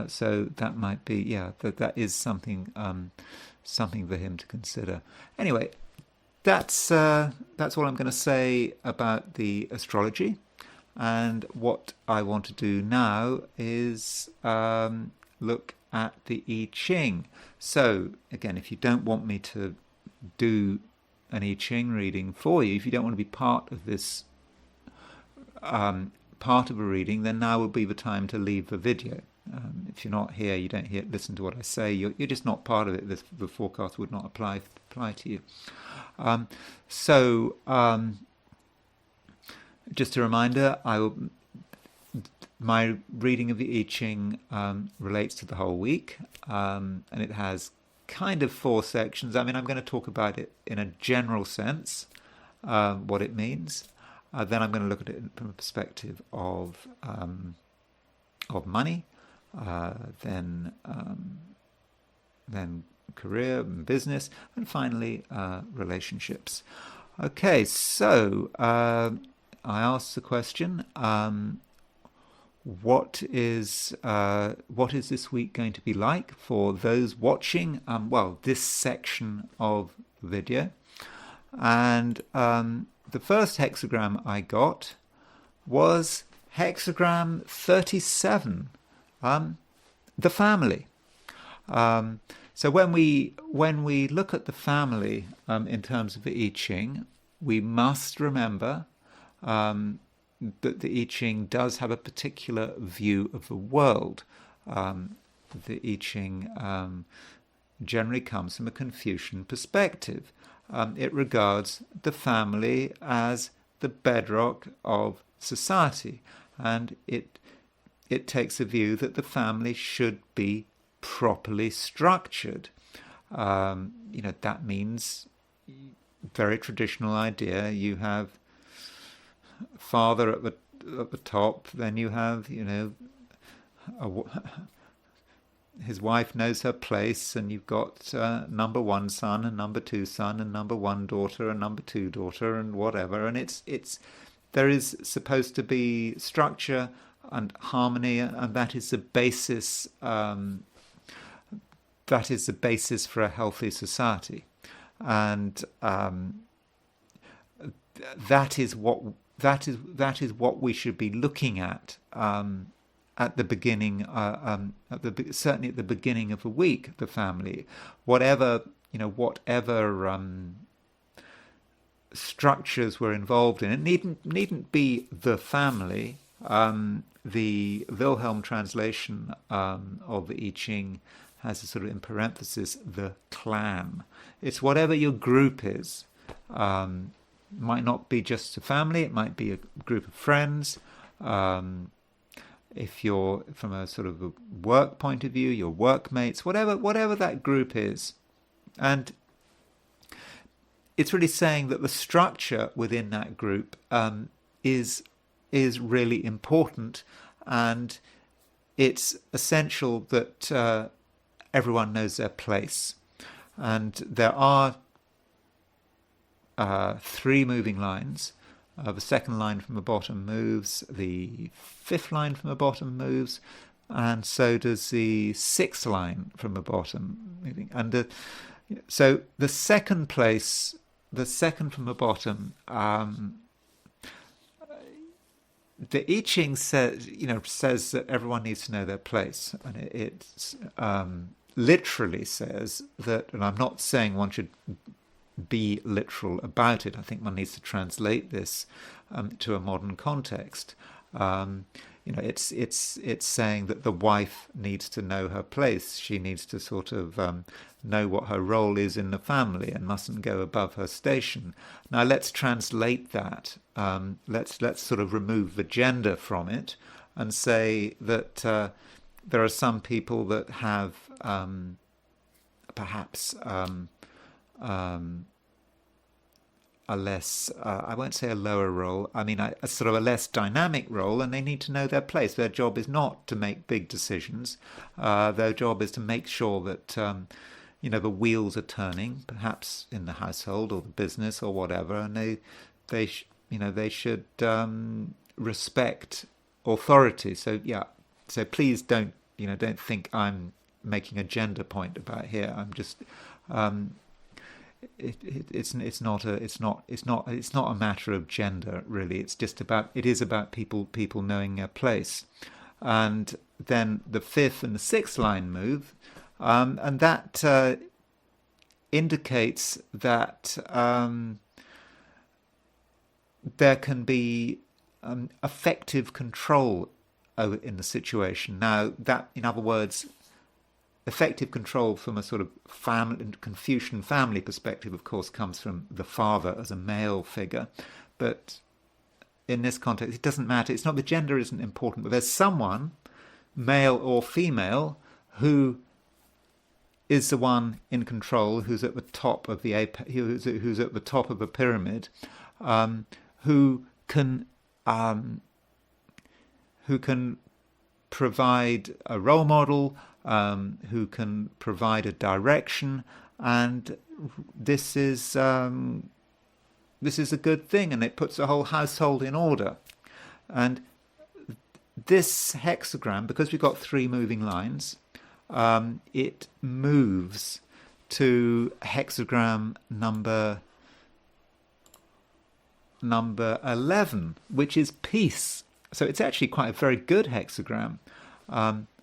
so that might be that is something for him to consider. Anyway, that's all I'm going to say about the astrology. And what I want to do now is look at the I Ching. So again, if you don't want me to do an I Ching reading for you, if you don't want to be part of this part of a reading, then now would be the time to leave the video. If you're not here, you don't listen to what I say, you're just not part of it. The forecast would not apply to you. Just a reminder, my reading of the I Ching relates to the whole week, and it has kind of 4 sections. I mean, I'm going to talk about it in a general sense, what it means. Then I'm going to look at it from a perspective of money, then career and business, and finally relationships. Okay, so I asked the question: what is this week going to be like for those watching? This section of the video, and the first hexagram I got was hexagram 37, the family. So when we look at the family in terms of the I Ching, we must remember that the I Ching does have a particular view of the world. The I Ching generally comes from a Confucian perspective. It regards the family as the bedrock of society, and it takes a view that the family should be properly structured. That means, very traditional idea, you have father at the top, then you have his wife knows her place, and you've got number 1 son and number 2 son and number 1 daughter and number 2 daughter and whatever, and there is supposed to be structure and harmony, and that is the basis. That is the basis for a healthy society, and that is what we should be looking at the beginning, certainly at the beginning of the week. The family, whatever structures were involved in, it needn't be the family. The Wilhelm translation of the I Ching has a sort of, in parenthesis, the clan. It's whatever your group is. Might not be just a family, it might be a group of friends. If you're from a sort of a work point of view, your workmates, whatever that group is. And it's really saying that the structure within that group is really important, and it's essential that everyone knows their place. And there are 3 moving lines. The second line from the bottom moves, the 5th line from the bottom moves, and so does the 6th line from the bottom moving. And so the second place, the second from the bottom, the I Ching says, says that everyone needs to know their place, and it literally says that. And I'm not saying one should be literal about it. I think one needs to translate this to a modern context. It's saying that the wife needs to know her place. She needs to sort of know what her role is in the family and mustn't go above her station. Now let's translate that. Let's sort of remove the gender from it and say that there are some people that have perhaps a less, I won't say a lower role, I mean a sort of a less dynamic role, and they need to know their place. Their job is not to make big decisions. Their job is to make sure that the wheels are turning, perhaps in the household or the business or whatever, and they should respect authority. So please don't think I'm making a gender point about here. I'm just it's not a matter of gender, really. It is about people knowing their place. And then the 5th and the 6th line move, and that indicates that there can be effective control in the situation. Now, that, in other words, effective control from a sort of Confucian family perspective, of course, comes from the father as a male figure. But in this context, it doesn't matter. It's not, the gender isn't important, but there's someone, male or female, who is the one in control, who's at the top of the who's at the top of the pyramid, who can provide a role model, who can provide a direction, and this is a good thing, and it puts the whole household in order. And this hexagram, because we've got 3 moving lines, it moves to hexagram number 11, which is peace. So it's actually quite a very good hexagram.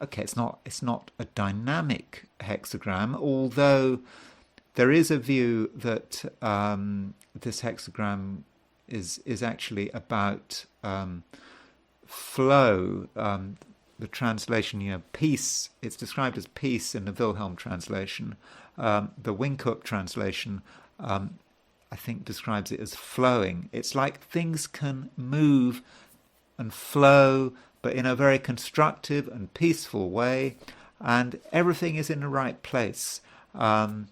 Okay, it's not a dynamic hexagram, although there is a view that this hexagram is actually about flow. The translation, peace, it's described as peace in the Wilhelm translation. The Wingkup translation, I think, describes it as flowing. It's like things can move and flow, but in a very constructive and peaceful way, and everything is in the right place. The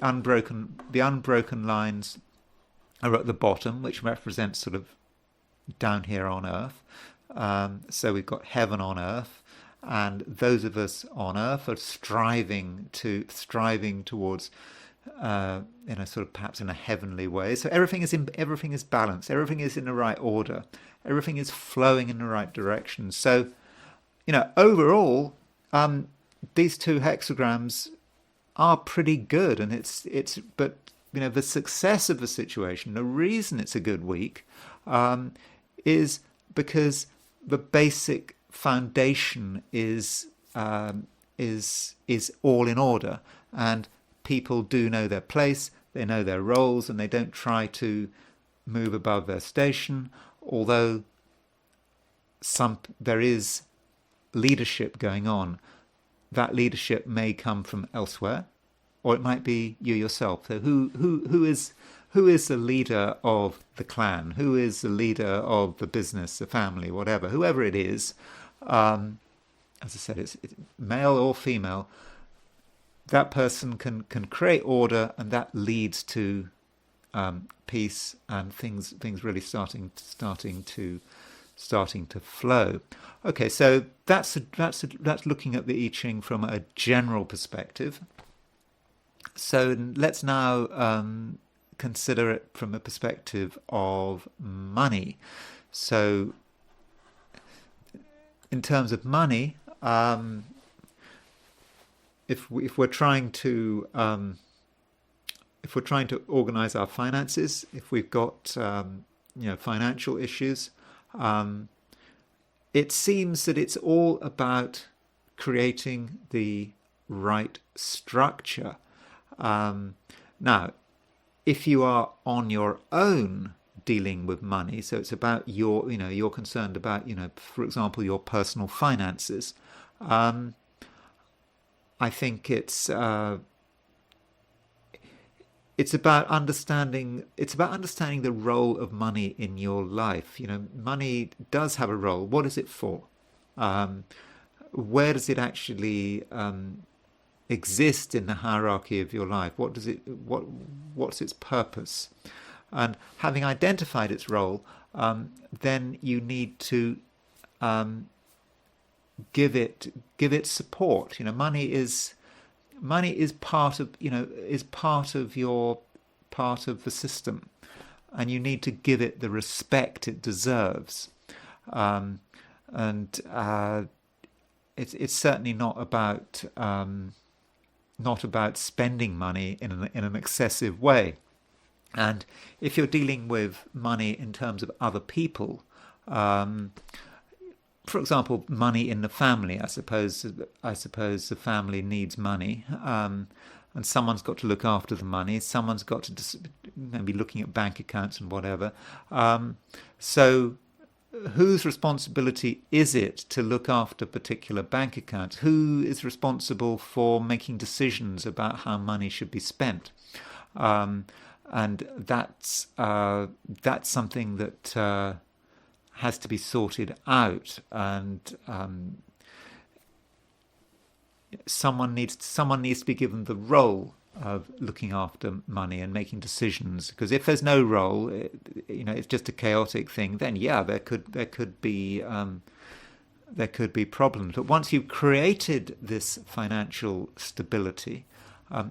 unbroken lines are at the bottom, which represents sort of down here on Earth. So we've got heaven on Earth, and those of us on Earth are striving towards, sort of perhaps in a heavenly way. So everything is balanced. Everything is in the right order. Everything is flowing in the right direction. So, overall, these 2 hexagrams are pretty good, and but the success of the situation, the reason it's a good week, is because the basic foundation is all in order, and people do know their place, they know their roles, and they don't try to move above their station. Although there is leadership going on, that leadership may come from elsewhere, or it might be you yourself. So who is the leader of the clan? Who is the leader of the business, the family, whoever it is? As I said, it's male or female. That person can create order, and that leads to peace and things really starting to starting to flow. Okay, so that's looking at the I Ching from a general perspective. So let's now consider it from a perspective of money. So in terms of money, if we're trying to organize our finances, if we've got financial issues, it seems that it's all about creating the right structure. Now, if you are on your own dealing with money, so it's about you're concerned about, for example, your personal finances. I think it's about understanding the role of money in your life. Money does have a role. What is it for? Where does it actually exist in the hierarchy of your life? What's its purpose? And having identified its role, then you need to give it support. Money is part of the system, and you need to give it the respect it deserves. It's certainly not about spending money in an excessive way. And if you're dealing with money in terms of other people, for example, money in the family, I suppose the family needs money, and someone's got to look after the money. Someone's got to be looking at bank accounts and whatever. So whose responsibility is it to look after particular bank accounts? Who is responsible for making decisions about how money should be spent? And that's something that has to be sorted out, and someone needs to be given the role of looking after money and making decisions. Because if there's no role, it's just a chaotic thing. Then there could be problems. But once you've created this financial stability,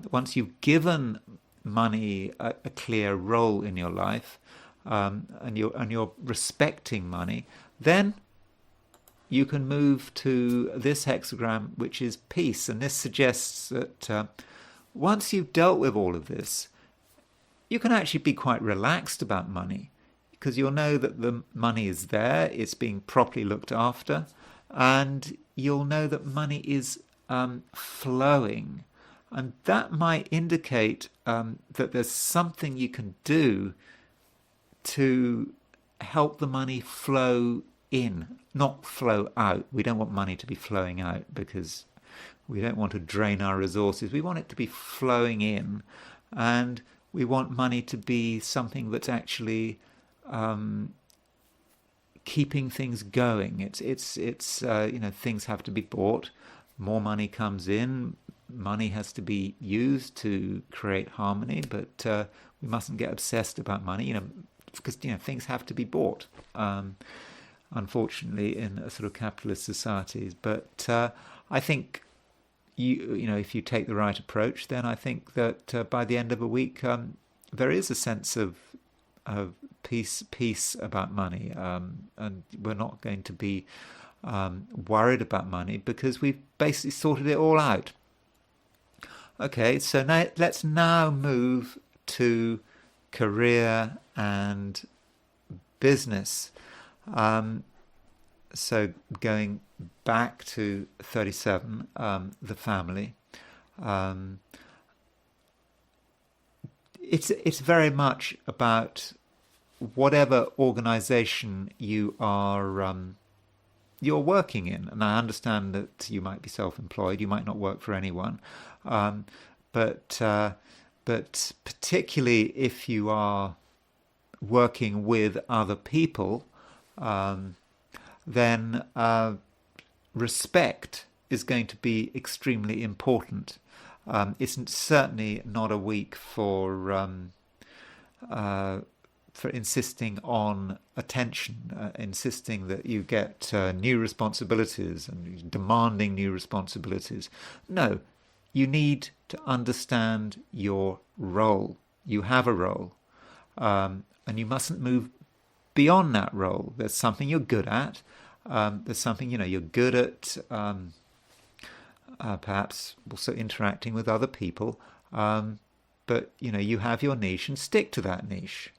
once you've given money a clear role in your life, and you're respecting money, then you can move to this hexagram, which is peace. And this suggests that once you've dealt with all of this, you can actually be quite relaxed about money, because you'll know that the money is there, it's being properly looked after, and you'll know that money is flowing. And that might indicate that there's something you can do to help the money flow in, not flow out. We don't want money to be flowing out, because we don't want to drain our resources. We want it to be flowing in, and we want money to be something that's actually keeping things going. It's things have to be bought. More money comes in. Money has to be used to create harmony, but we mustn't get obsessed about money, because things have to be bought. Unfortunately, in a sort of capitalist societies, but I think if you take the right approach, then I think that by the end of a week, there is a sense of peace about money, and we're not going to be worried about money, because we've basically sorted it all out. Okay, so now let's move to career and business. So going back to 37, the family. It's very much about whatever organization you're working in. And I understand that you might be self-employed, you might not work for anyone, but particularly if you are working with other people, then respect is going to be extremely important. It's certainly not a week for for insisting on attention, insisting that you get new responsibilities and demanding new responsibilities. No, you need to understand your role. You have a role, and you mustn't move beyond that role. There's something you're good at. There's something, you're good at, perhaps also interacting with other people. But, you have your niche, and stick to that niche,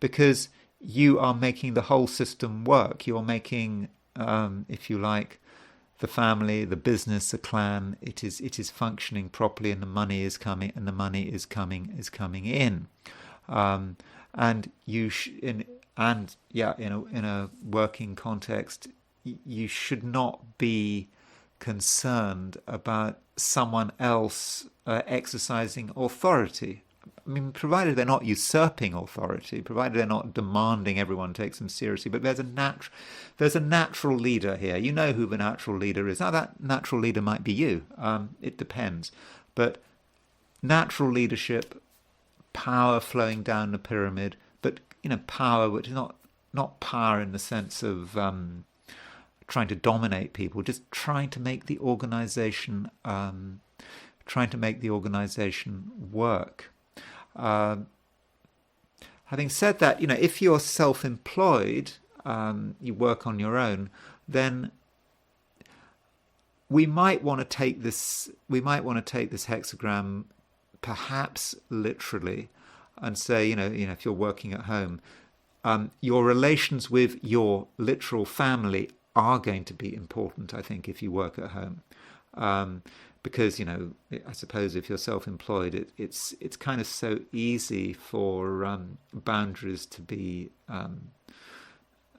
because you are making the whole system work. You're making, if you like, the family, the business, the clan. It is functioning properly, and the money is coming, and the money is coming in. And in a working context, you should not be concerned about someone else exercising authority. I mean, provided they're not usurping authority, provided they're not demanding everyone takes them seriously. But there's a natural leader here. You know who the natural leader is. Now, that natural leader might be you. It depends. But natural leadership, power flowing down the pyramid, but power which is not power in the sense of trying to dominate people, just trying to make the organization work. Having said that, if you're self-employed, you work on your own, then we might want to take this hexagram perhaps literally, and say, if you're working at home, your relations with your literal family are going to be important, I think, if you work at home. Because, I suppose if you're self-employed, it's kind of so easy for boundaries to be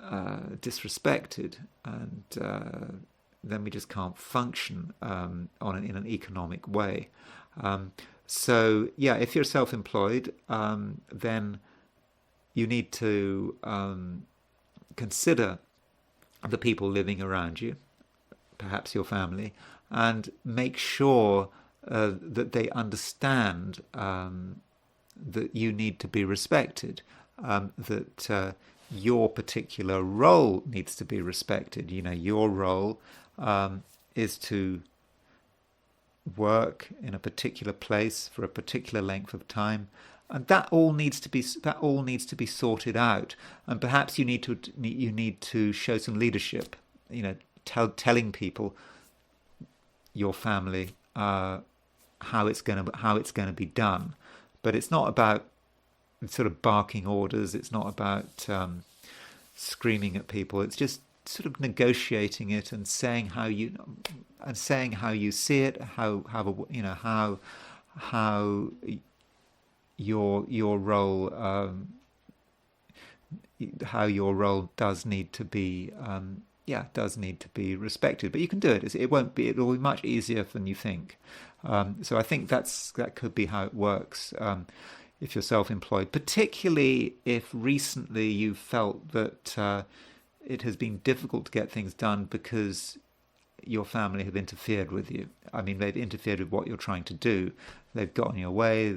disrespected, and then we just can't function in an economic way. So, if you're self-employed, then you need to consider the people living around you, perhaps your family, and make sure that they understand that you need to be respected, that your particular role needs to be respected. Your role is to work in a particular place for a particular length of time, and that all needs to be sorted out. And perhaps you need to show some leadership, telling people, your family, how it's going to be done. But it's not about sort of barking orders. It's not about screaming at people. It's just sort of negotiating it and saying how you see it, how your role does need to be respected. But you can do it. It'll be much easier than you think. So I think that could be how it works if you're self-employed, particularly if recently you felt that it has been difficult to get things done because your family have interfered with you. I mean, they've interfered with what you're trying to do. They've got in your way.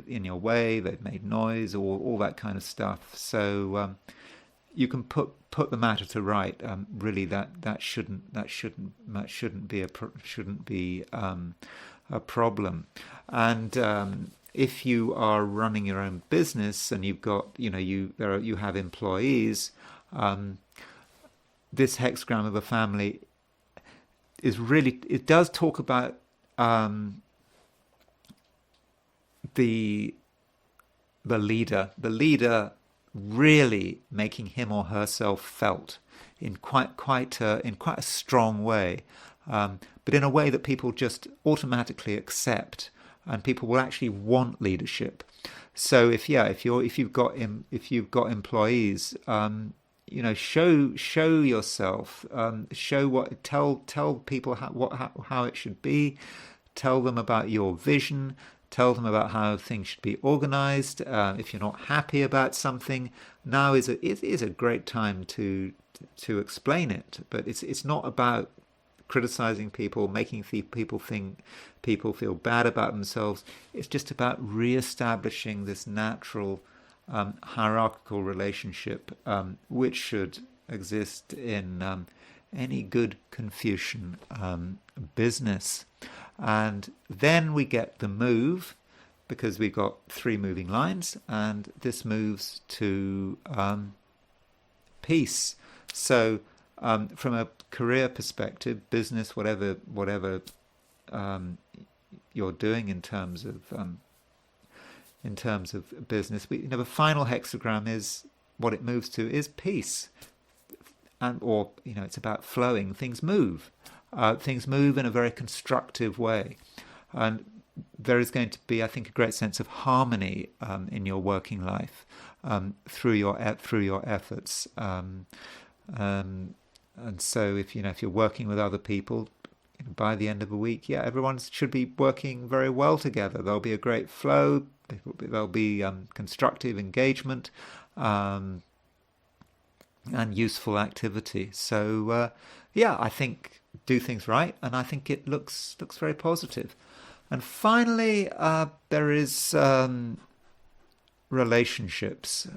They've made noise, all that kind of stuff. So you can put the matter to right. Really, that shouldn't be a problem. And if you are running your own business and you've got you have employees, this hexagram of a family it does talk about the leader really making him or herself felt in quite a strong way, but in a way that people just automatically accept, and people will actually want leadership. So if you've got employees, show yourself, tell people how it should be, tell them about your vision, tell them about how things should be organized. If you're not happy about something, now is a great time to explain it. But it's not about criticizing people, making people feel bad about themselves. It's just about re-establishing this natural hierarchical relationship which should exist in any good Confucian business. And then we get the move, because we've got 3 moving lines, and this moves to peace. So from a career perspective, business, whatever you're doing in terms of business, the final hexagram is what it moves to is peace, or it's about flowing. Things move. Things move in a very constructive way, and there is going to be, I think, a great sense of harmony in your working life through your efforts. And so, if you're working with other people, by the end of a week, everyone should be working very well together. There'll be a great flow. There'll be constructive engagement and useful activity. So, I think do things right, and I think it looks very positive. And finally, there is relationships.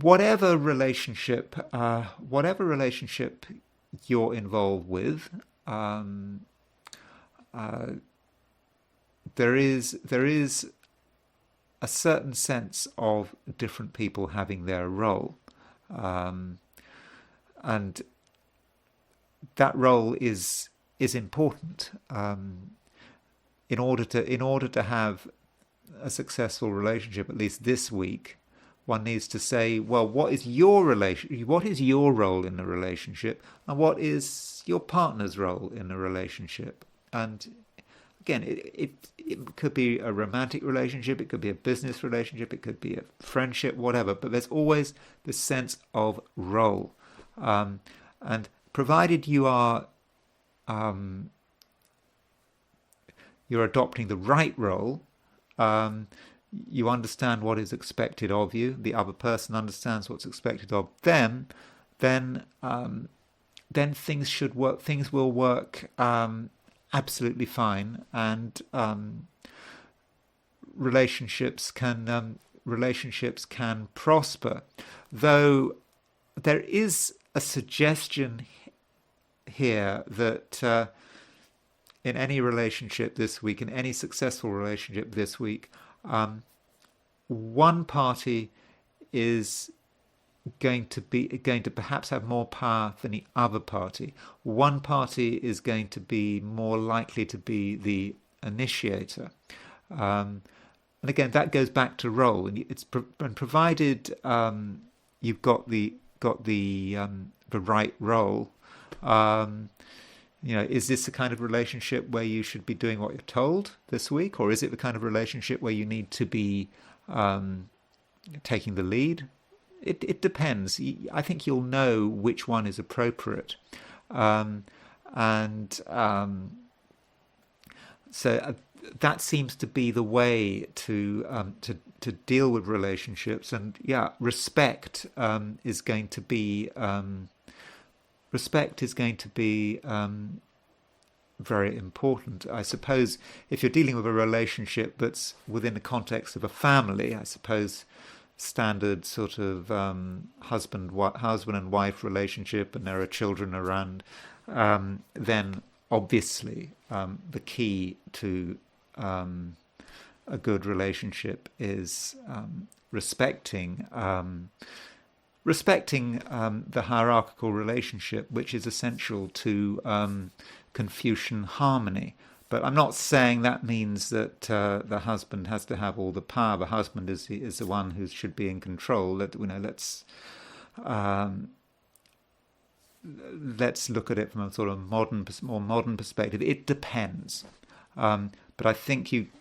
Whatever relationship you're involved with, there is a certain sense of different people having their role, and that role is important. In order to have a successful relationship, at least this week, one needs to say, well, what is your role in the relationship, and what is your partner's role in the relationship? And again, it could be a romantic relationship, it could be a business relationship, it could be a friendship, whatever, but there's always this sense of role. And provided you're adopting the right role, you understand what is expected of you, the other person understands what's expected of them, then things will work absolutely fine, and relationships can prosper. Though there is a suggestion here that in any relationship this week, in any successful relationship this week, one party is going to perhaps have more power than the other party. One party is going to be more likely to be the initiator, and again, that goes back to role. And provided you've got the right role. Is this the kind of relationship where you should be doing what you're told this week, or is it the kind of relationship where you need to be taking the lead? It depends. I think you'll know which one is appropriate, so that seems to be the way to deal with relationships. And respect is going to be very important. I suppose if you're dealing with a relationship that's within the context of a family, I suppose standard sort of husband and wife relationship, and there are children around, then obviously the key to a good relationship is respecting the hierarchical relationship, which is essential to Confucian harmony. But I'm not saying that means that the husband has to have all the power. The husband is the one who should be in control. Let's look at it from a sort of more modern perspective. It depends, but I think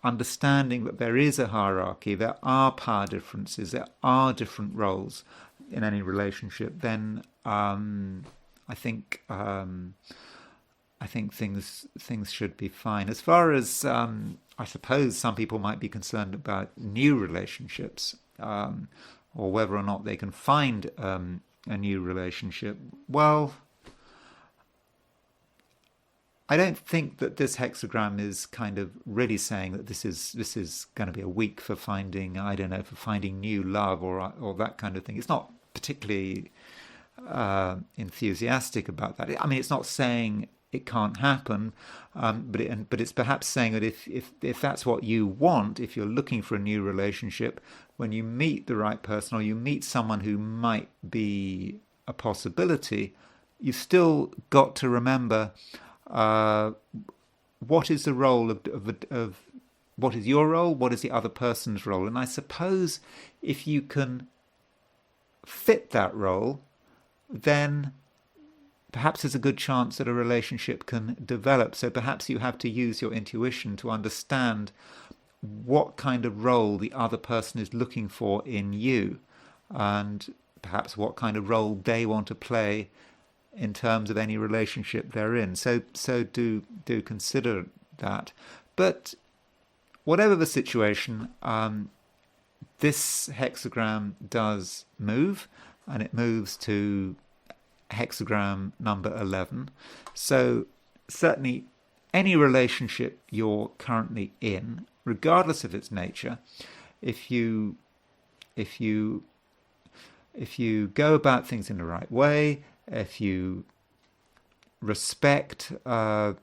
understanding that there is a hierarchy, there are power differences, there are different roles in any relationship, then I think things should be fine. As far as I suppose some people might be concerned about new relationships, or whether or not they can find a new relationship. Well, I don't think that this hexagram is kind of really saying that this is going to be a week for finding, I don't know, for finding new love or that kind of thing. It's not particularly enthusiastic about that. I mean, it's not saying it can't happen, but it's perhaps saying that if that's what you want, if you're looking for a new relationship, when you meet the right person or you meet someone who might be a possibility, you've still got to remember what is the role of what is your role, what is the other person's role, and I suppose if you can fit that role, then perhaps there's a good chance that a relationship can develop. So perhaps you have to use your intuition to understand what kind of role the other person is looking for in you, and perhaps what kind of role they want to play in terms of any relationship they're in. So do consider that. But whatever the situation, this hexagram does move, and it moves to hexagram number 11. So certainly any relationship you're currently in, regardless of its nature, if you go about things in the right way, if you respect the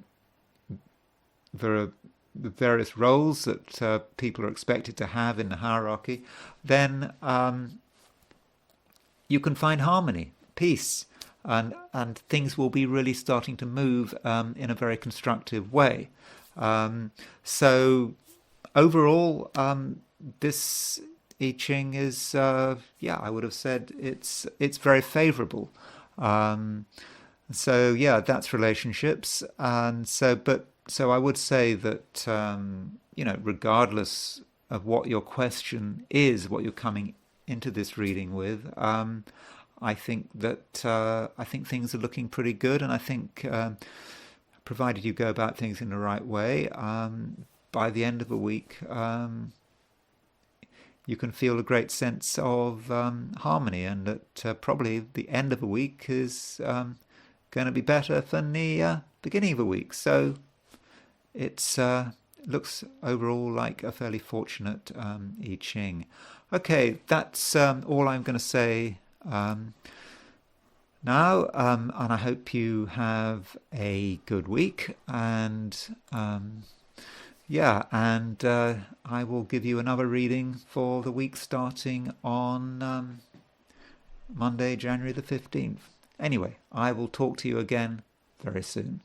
various roles that people are expected to have in the hierarchy, then you can find harmony, peace, and things will be really starting to move in a very constructive way. So overall, this I Ching is, I would have said it's very favourable. So yeah, that's relationships, and so I would say that regardless of what your question is, what you're coming into this reading with, I think things are looking pretty good, and I think provided you go about things in the right way, by the end of a week, you can feel a great sense of harmony, and that probably the end of a week is going to be better than the beginning of a week. So it looks overall like a fairly fortunate I Ching. Okay, that's all I'm going to say now, and I hope you have a good week, and I will give you another reading for the week starting on Monday, January the 15th. Anyway, I will talk to you again very soon.